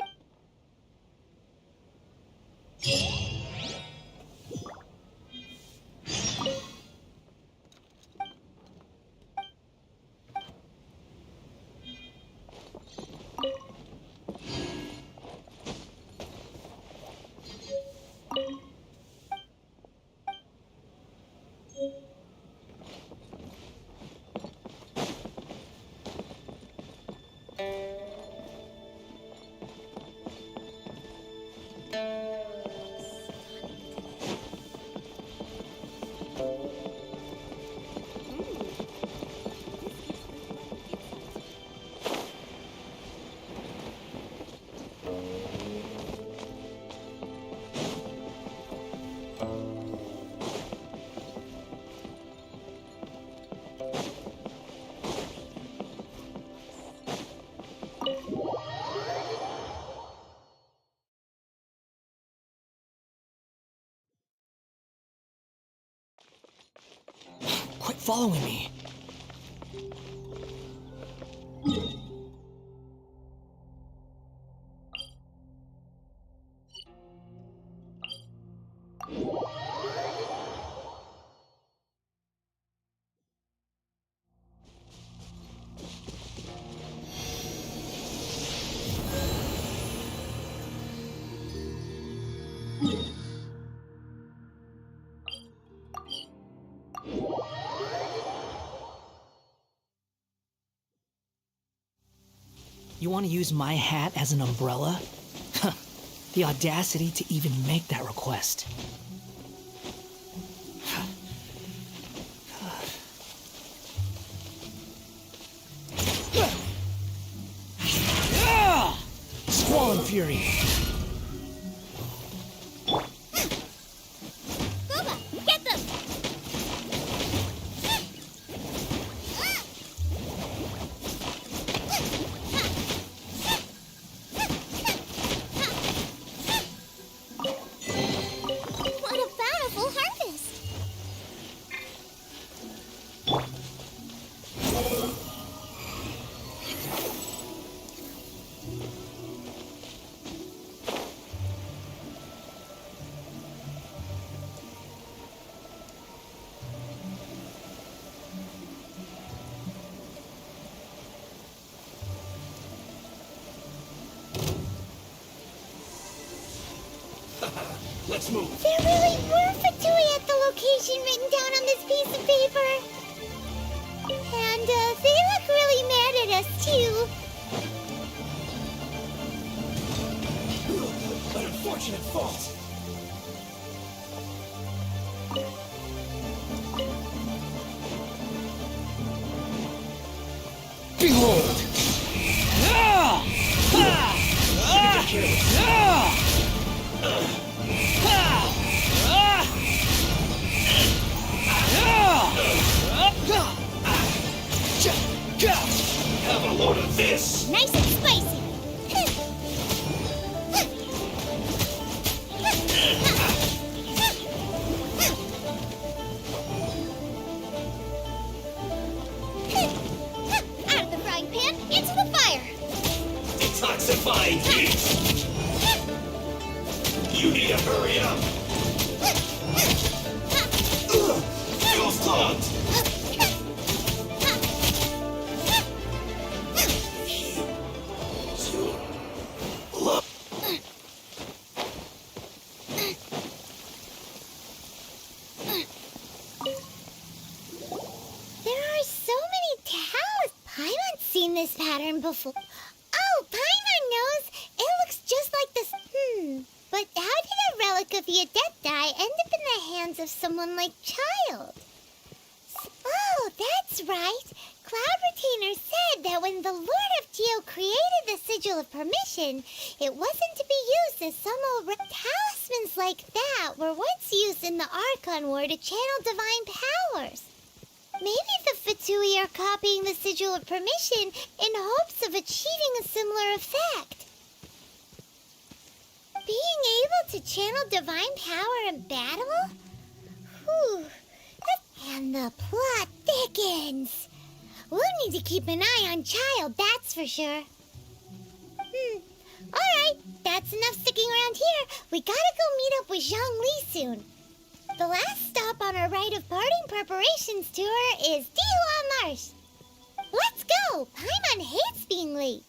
Quit following me. You want to use my hat as an umbrella? The audacity to even make that request. Squall and Fury. Gooba, get them! What a bountiful harvest! Let's move. There really were Fatui at the location written down on this piece of paper. And they look really mad at us, too. An unfortunate fault. Behold! Have a load of this. Nice and spicy. Out of the frying pan, into the fire. Detoxifying heat. You need to hurry up. Fuel's clogged. There are so many towels. Paimon's seen this pattern before. Oh, Paimon knows. It looks just like this. But how did a relic of Yadettai end up in the hands of someone like Child? Oh, that's right. Cloud Retainer said that when the Lord of Geo created the Sigil of Permission, it wasn't to be used as some old talismans like that were once used in the Archon War to channel divine powers. Maybe the Fatui are copying the Sigil of Permission in hopes of achieving a similar effect. Being able to channel divine power in battle? Whew. And the plot thickens. We'll need to keep an eye on Child, that's for sure. Alright, that's enough sticking around here. We gotta go meet up with Zhang Li soon. The last stop on our rite of parting preparations tour is Dihua Marsh. Let's go! Paimon hates being late.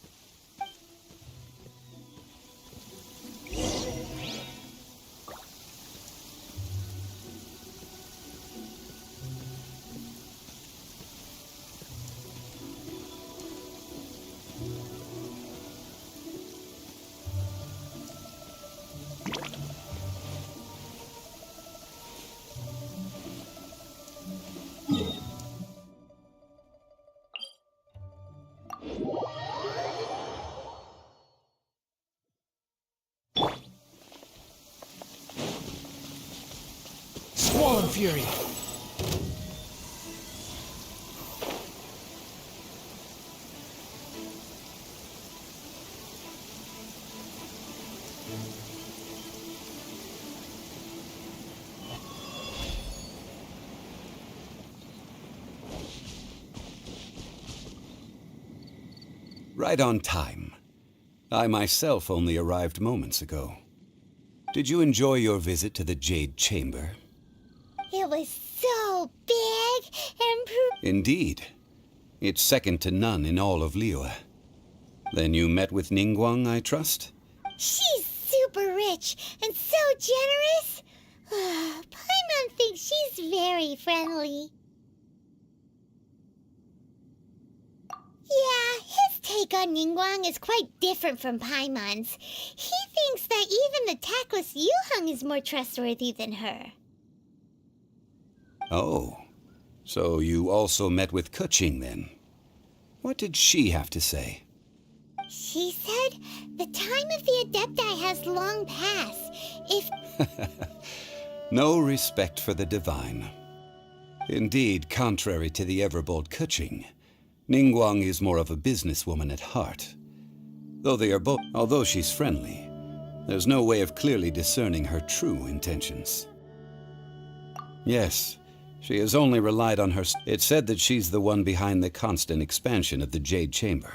Squall and Fury. Right on time. I myself only arrived moments ago. Did you enjoy your visit to the Jade Chamber? It was so big and Indeed. It's second to none in all of Liyue. Then you met with Ningguang, I trust? she's super rich and so generous. Paimon thinks she's very friendly. Yeah, his take take on Ningguang is quite different from Paimon's. He thinks that even the tactless Yuheng is more trustworthy than her. Oh, so you also met with Keqing then? What did she have to say? She said the time of the Adepti has long passed. If... No respect for the divine. Indeed, contrary to the ever-bold Keqing, Ningguang is more of a businesswoman at heart. Although she's friendly, there's no way of clearly discerning her true intentions. Yes, she has only relied on her... It's said that she's the one behind the constant expansion of the Jade Chamber.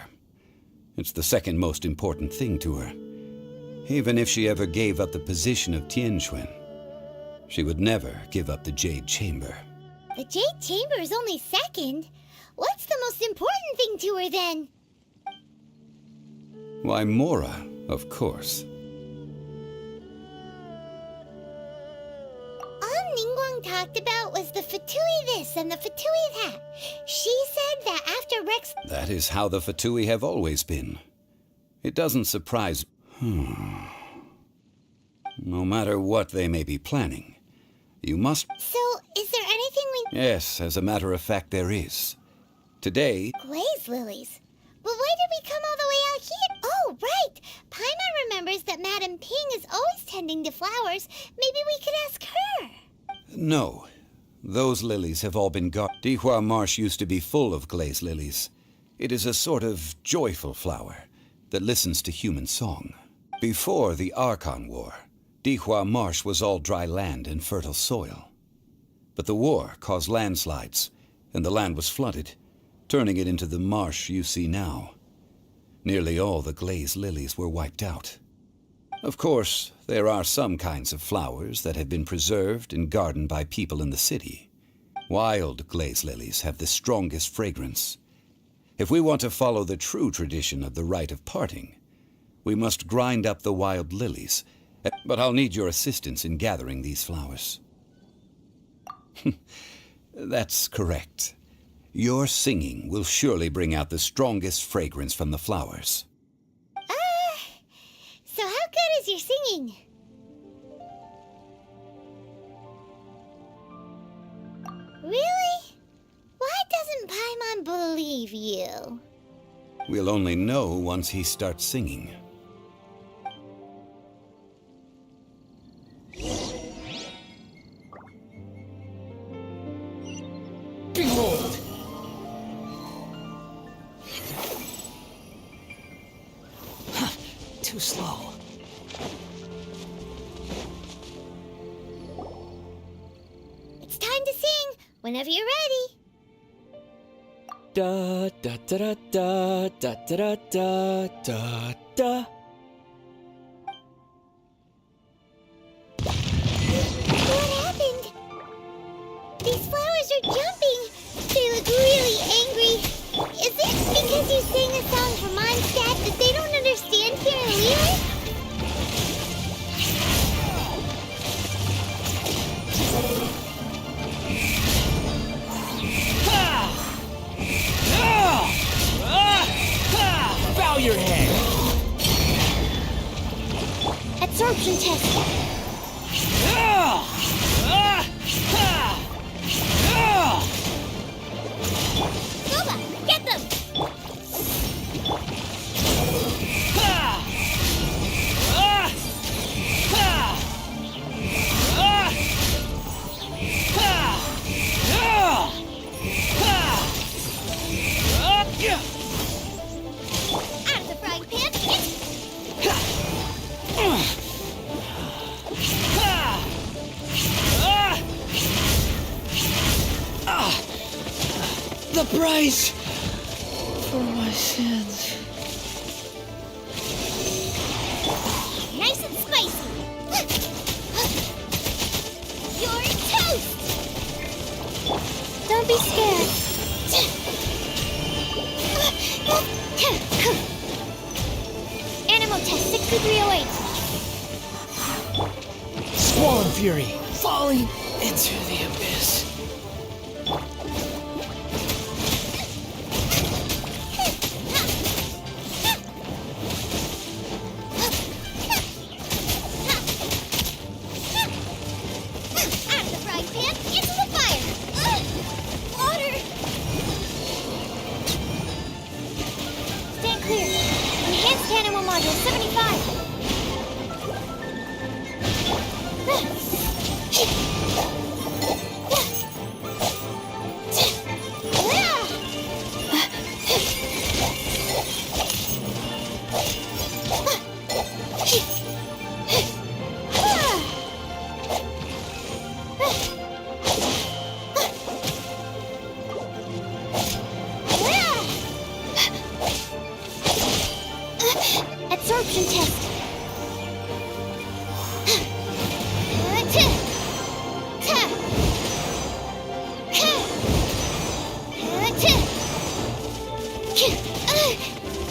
It's the second most important thing to her. Even if she ever gave up the position of Tianquan, she would never give up the Jade Chamber. The Jade Chamber is only second. What's the most important thing to her then? Why, Mora, of course. All Ningguang talked about was the Fatui this and the Fatui that. She said that after Rex... That is how the Fatui have always been. It doesn't surprise... No matter what they may be planning, you must... So, is there anything we... Yes, as a matter of fact, there is. Today... Glaze lilies. But why did we come all the way out here? Oh, right! Paimon remembers that Madame Ping is always tending to flowers. Maybe we could ask her. No. Those lilies have all been Dihua Marsh used to be full of glaze lilies. It is a sort of joyful flower that listens to human song. Before the Archon War, Dihua Marsh was all dry land and fertile soil. But the war caused landslides, and the land was flooded, turning it into the marsh you see now. Nearly all the glaze lilies were wiped out. Of course, there are some kinds of flowers that have been preserved and gardened by people in the city. Wild glaze lilies have the strongest fragrance. If we want to follow the true tradition of the rite of parting, we must grind up the wild lilies, but I'll need your assistance in gathering these flowers. That's correct. Your singing will surely bring out the strongest fragrance from the flowers. So how good is your singing? Really? Why doesn't Paimon believe you? We'll only know once he starts singing. Behold! Too slow. It's time to sing, whenever you're ready. Da da da da da da da da da da. What happened? These flowers are jumping. They look really angry. Is it because you sang a song for Mondstadt that they don't understand here in Liyue? Bow your head! Absorption test. Boba, get them! Out of the frying pan! The price for my sins. Nice and spicy! You're toast! Don't be scared. Animal test 6308. Squall and fury, falling into the abyss. animal module 75. Absorption test.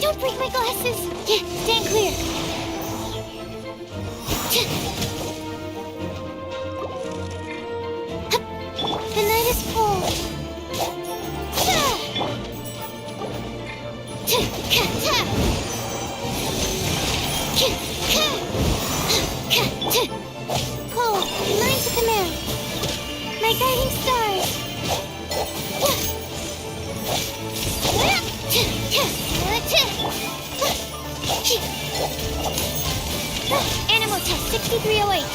Don't break my glasses. Stand clear. The night is cold. Cold, lines of command. My guiding stars. Animal test 6308.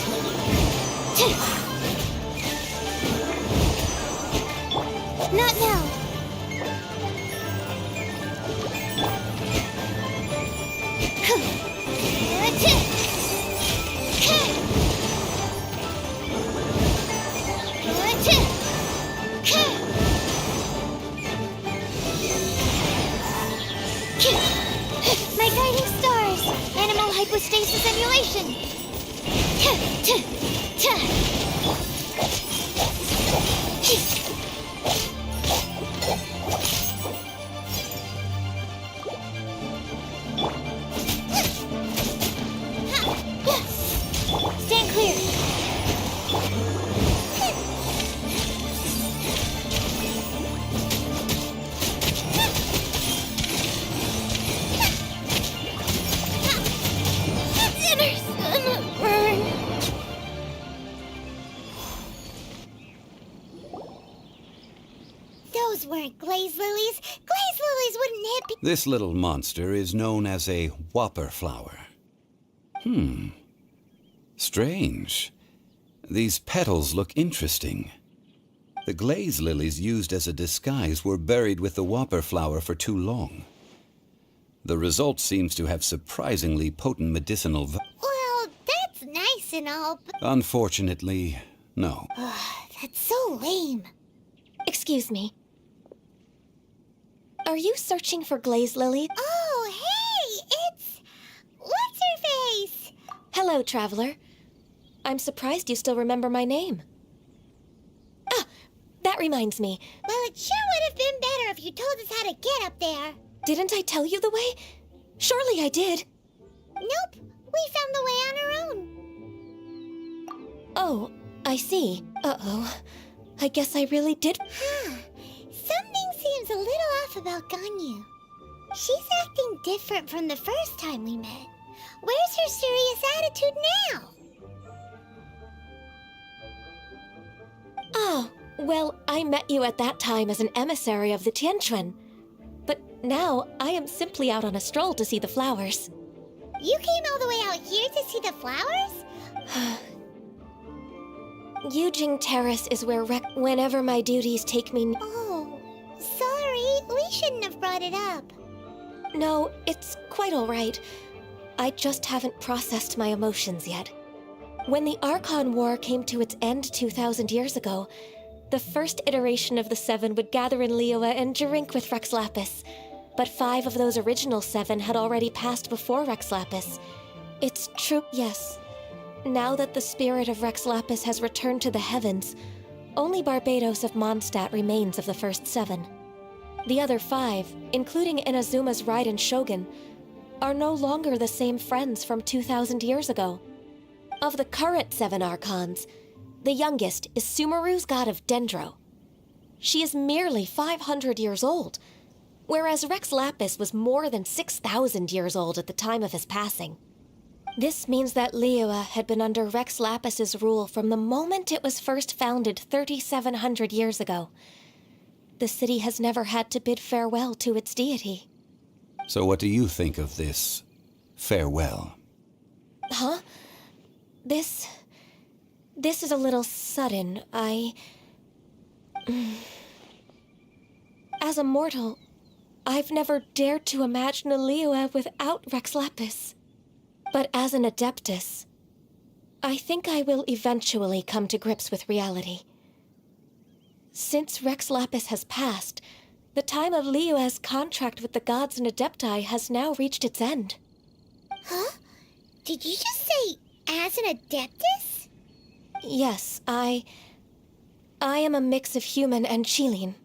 Not now. My guiding stars. Animal hypostasis emulation. Stand clear. Those weren't glaze lilies. Glaze lilies wouldn't hit people. This little monster is known as a whopper flower. Strange. These petals look interesting. The glaze lilies used as a disguise were buried with the whopper flower for too long. The result seems to have surprisingly potent medicinal Well, that's nice and all, but... Unfortunately, no. That's so lame. Excuse me. Are you searching for glaze lily? Oh, hey! It's... What's-her-face? Hello, traveler. I'm surprised you still remember my name. Ah, that reminds me. Well, it sure would have been better if you told us how to get up there. Didn't I tell you the way? Surely I did. Nope, we found the way on our own. Oh, I see. Uh-oh. I guess I really did. Something seems a little off about Ganyu. She's acting different from the first time we met. Where's her serious attitude now? Oh, well, I met you at that time as an emissary of the Tianquan. But now, I am simply out on a stroll to see the flowers. You came all the way out here to see the flowers? Yujing Terrace is where whenever my duties take me... Oh, sorry. We shouldn't have brought it up. No, it's quite all right. I just haven't processed my emotions yet. When the Archon War came to its end 2,000 years ago, the first iteration of the Seven would gather in Liyue and drink with Rex Lapis. But 5 of those original 7 had already passed before Rex Lapis. It's true, yes. Now that the spirit of Rex Lapis has returned to the heavens, only Barbados of Mondstadt remains of the first 7. The other 5, including Inazuma's Raiden Shogun, are no longer the same friends from 2,000 years ago. Of the current 7 Archons, the youngest is Sumeru's god of Dendro. She is merely 500 years old, whereas Rex Lapis was more than 6,000 years old at the time of his passing. This means that Liyue had been under Rex Lapis's rule from the moment it was first founded 3,700 years ago. The city has never had to bid farewell to its deity. So what do you think of this Farewell. Huh? This is a little sudden. As a mortal, I've never dared to imagine a Liyue without Rex Lapis. But as an Adeptus, I think I will eventually come to grips with reality. Since Rex Lapis has passed, the time of Liyue's contract with the gods and Adepti has now reached its end. Huh? Did you just say, as an Adeptus? Yes, I am a mix of human and Chilean.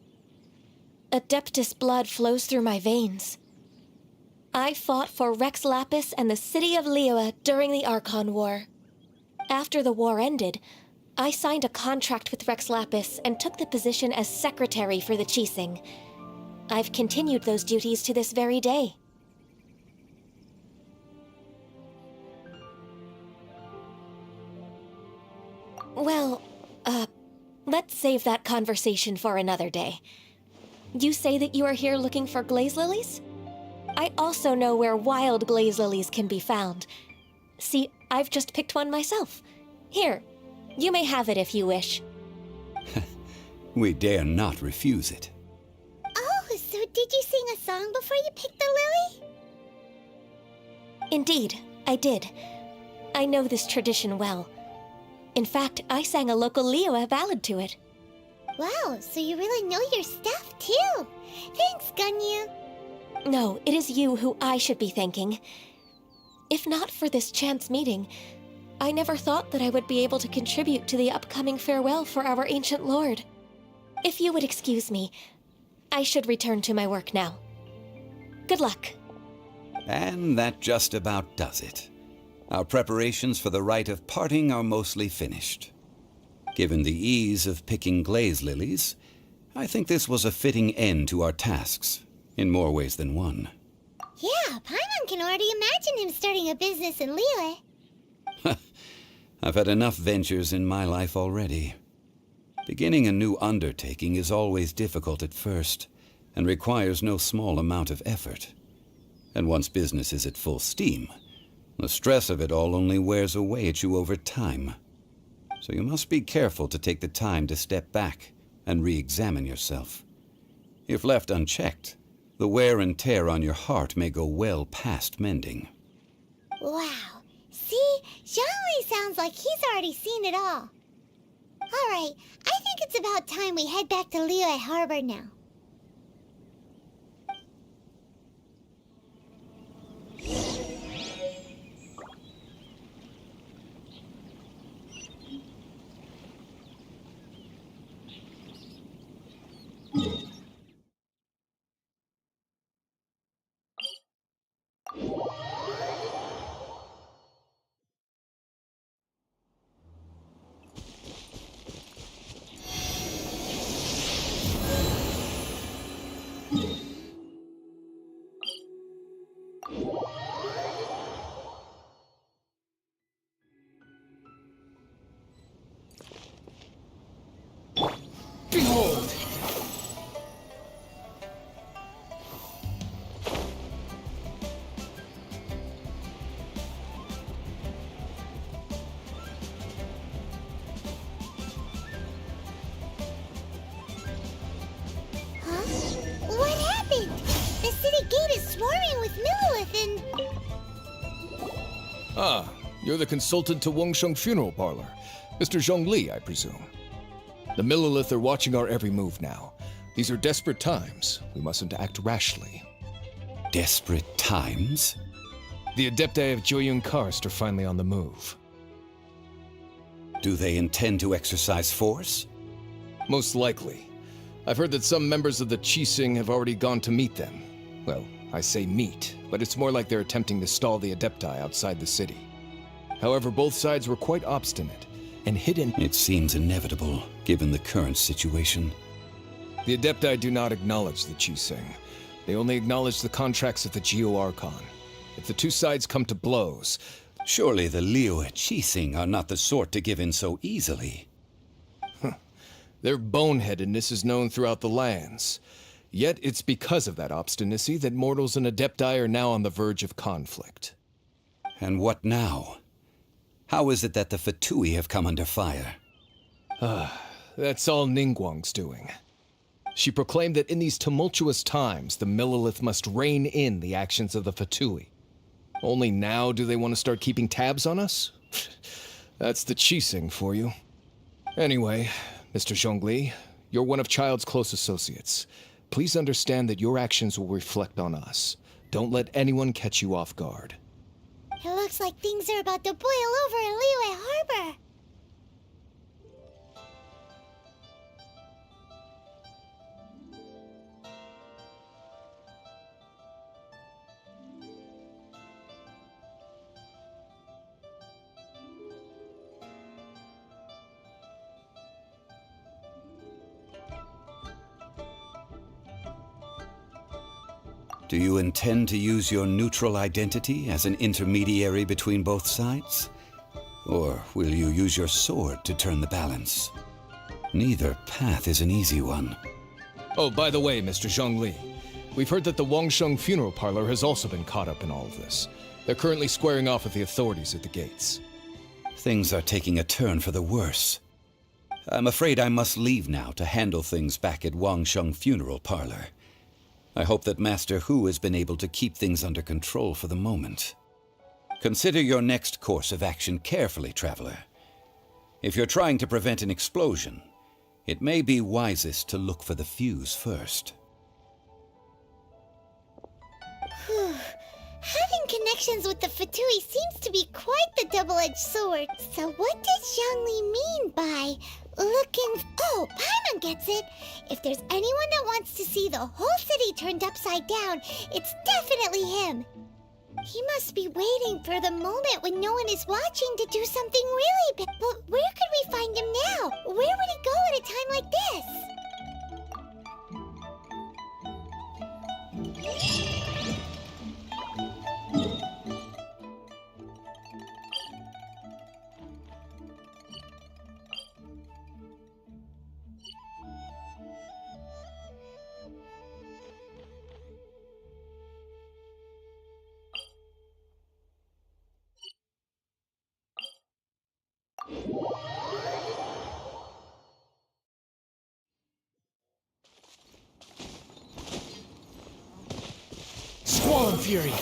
Adeptus blood flows through my veins. I fought for Rex Lapis and the city of Liyue during the Archon War. After the war ended, I signed a contract with Rex Lapis and took the position as secretary for the Qixing. I've continued those duties to this very day. Well, let's save that conversation for another day. You say that you are here looking for glaze lilies? I also know where wild glaze lilies can be found. See, I've just picked one myself. Here, you may have it if you wish. We dare not refuse it. Oh, so did you sing a song before you picked the lily? Indeed, I did. I know this tradition well. In fact, I sang a local Liyue ballad to it. Wow, so you really know your stuff, too. Thanks, Ganyu. No, it is you who I should be thanking. If not for this chance meeting, I never thought that I would be able to contribute to the upcoming farewell for our ancient lord. If you would excuse me, I should return to my work now. Good luck. And that just about does it. Our preparations for the rite of parting are mostly finished. Given the ease of picking glaze lilies, I think this was a fitting end to our tasks, in more ways than one. Yeah, Paimon can already imagine him starting a business in Liyue. I've had enough ventures in my life already. Beginning a new undertaking is always difficult at first, and requires no small amount of effort. And once business is at full steam, the stress of it all only wears away at you over time. So you must be careful to take the time to step back and re-examine yourself. If left unchecked, the wear and tear on your heart may go well past mending. Wow. See? Zhongli sounds like he's already seen it all. Alright, I think it's about time we head back to Liyue Harbor now. Behold! Huh? What happened? The city gate is swarming with Millilith and... Ah, you're the consultant to Wengsheng Funeral Parlor. Mr. Zhongli, I presume. The Millilith are watching our every move now. These are desperate times. We mustn't act rashly. Desperate times? The Adepti of Joyun Karst are finally on the move. Do they intend to exercise force? Most likely. I've heard that some members of the Qixing have already gone to meet them. Well, I say meet, but it's more like they're attempting to stall the Adepti outside the city. However, both sides were quite obstinate and hidden. It seems inevitable, given the current situation. The Adepti do not acknowledge the Qixing. They only acknowledge the contracts of the Geo-Archon. If the two sides come to blows... Surely the Liyue Qixing are not the sort to give in so easily. Their boneheadedness is known throughout the lands. Yet it's because of that obstinacy that mortals and Adepti are now on the verge of conflict. And what now? How is it that the Fatui have come under fire? That's all Ningguang's doing. She proclaimed that in these tumultuous times, the Millelith must rein in the actions of the Fatui. Only now do they want to start keeping tabs on us? That's the Qixing for you. Anyway, Mr. Zhongli, you're one of Child's close associates. Please understand that your actions will reflect on us. Don't let anyone catch you off guard. It looks like things are about to boil over in Liyue Harbor. Do you intend to use your neutral identity as an intermediary between both sides? Or will you use your sword to turn the balance? Neither path is an easy one. Oh, by the way, Mr. Zhongli, we've heard that the Wangsheng funeral parlor has also been caught up in all of this. They're currently squaring off with the authorities at the gates. Things are taking a turn for the worse. I'm afraid I must leave now to handle things back at Wangsheng funeral parlor. I hope that Master Hu has been able to keep things under control for the moment. Consider your next course of action carefully, traveler. If you're trying to prevent an explosion, it may be wisest to look for the fuse first. Having connections with the Fatui seems to be quite the double-edged sword. So what does Zhongli mean by looking... Oh, Paimon gets it! If there's anyone that wants to see the whole city turned upside down, it's definitely him. He must be waiting for the moment when no one is watching to do something really big. But where could we find him now? Where would he go at a time like this? Squall Fury!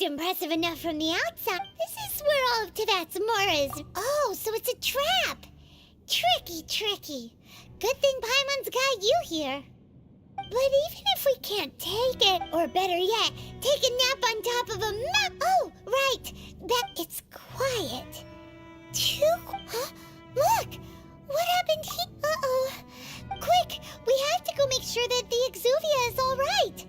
Impressive enough from the outside. This is where all of Teyvat's Mora is. Oh, so it's a trap. Tricky. Good thing Paimon's got you here. But even if we can't take it, or better yet, take a nap on top of a oh, right. It's quiet. Huh? Look! What happened here? Uh-oh. Quick, we have to go make sure that the Exuvia is all right.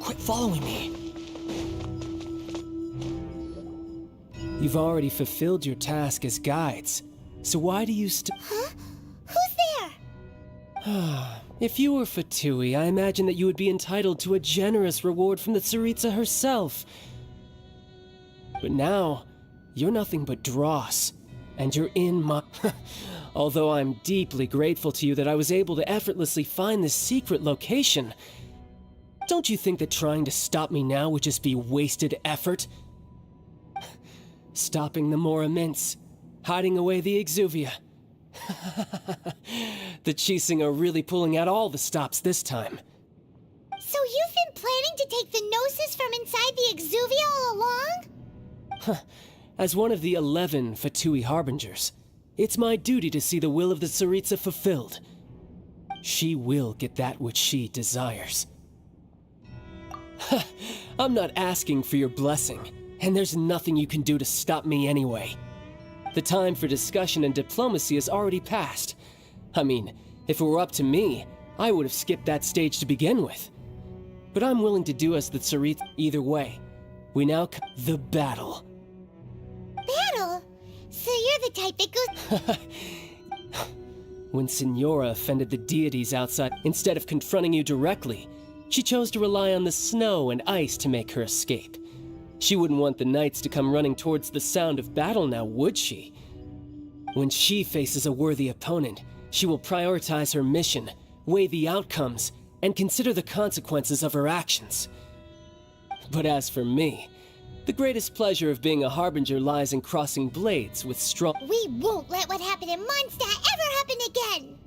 Quit following me. You've already fulfilled your task as guides, so why do you still... Huh? Who's there? If you were Fatui, I imagine that you would be entitled to a generous reward from the Tsaritsa herself. But now, you're nothing but dross, and you're in my... Although I'm deeply grateful to you that I was able to effortlessly find this secret location, don't you think that trying to stop me now would just be wasted effort? Stopping the more immense, hiding away the exuvia. The Qixing are really pulling out all the stops this time. So you've been planning to take the gnosis from inside the exuvia all along? As one of the 11 Fatui Harbingers, it's my duty to see the will of the Tsaritsa fulfilled. She will get that which she desires. I'm not asking for your blessing, and there's nothing you can do to stop me anyway. The time for discussion and diplomacy has already passed. I mean, if it were up to me, I would have skipped that stage to begin with. But I'm willing to do as the Tsaritsa either way. We now the battle. Battle? So you're the type that goes... When Signora offended the deities outside, instead of confronting you directly, she chose to rely on the snow and ice to make her escape. She wouldn't want the knights to come running towards the sound of battle now, would she? When she faces a worthy opponent, she will prioritize her mission, weigh the outcomes, and consider the consequences of her actions. But as for me, the greatest pleasure of being a harbinger lies in crossing blades with strong... We won't let what happened in Mondstadt ever happen again!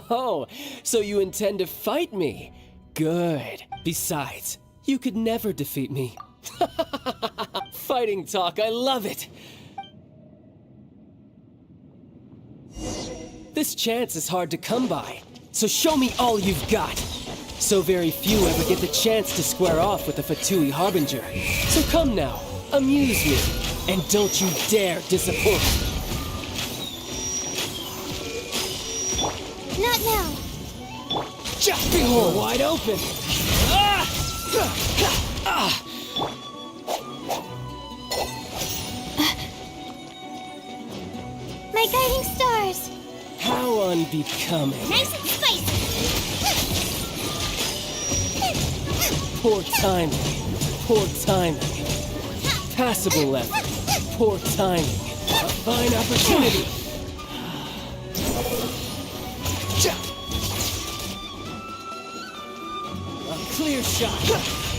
Oh, so you intend to fight me? Good. Besides, you could never defeat me. Fighting talk, I love it! This chance is hard to come by, so show me all you've got! So very few ever get the chance to square off with a Fatui Harbinger. So come now, amuse me, and don't you dare disappoint. Not now. Just behold, wide open. My guiding stars. How unbecoming. Nice and spicy. Poor timing. Poor timing. Passable effort. Poor timing. A fine opportunity. A clear shot.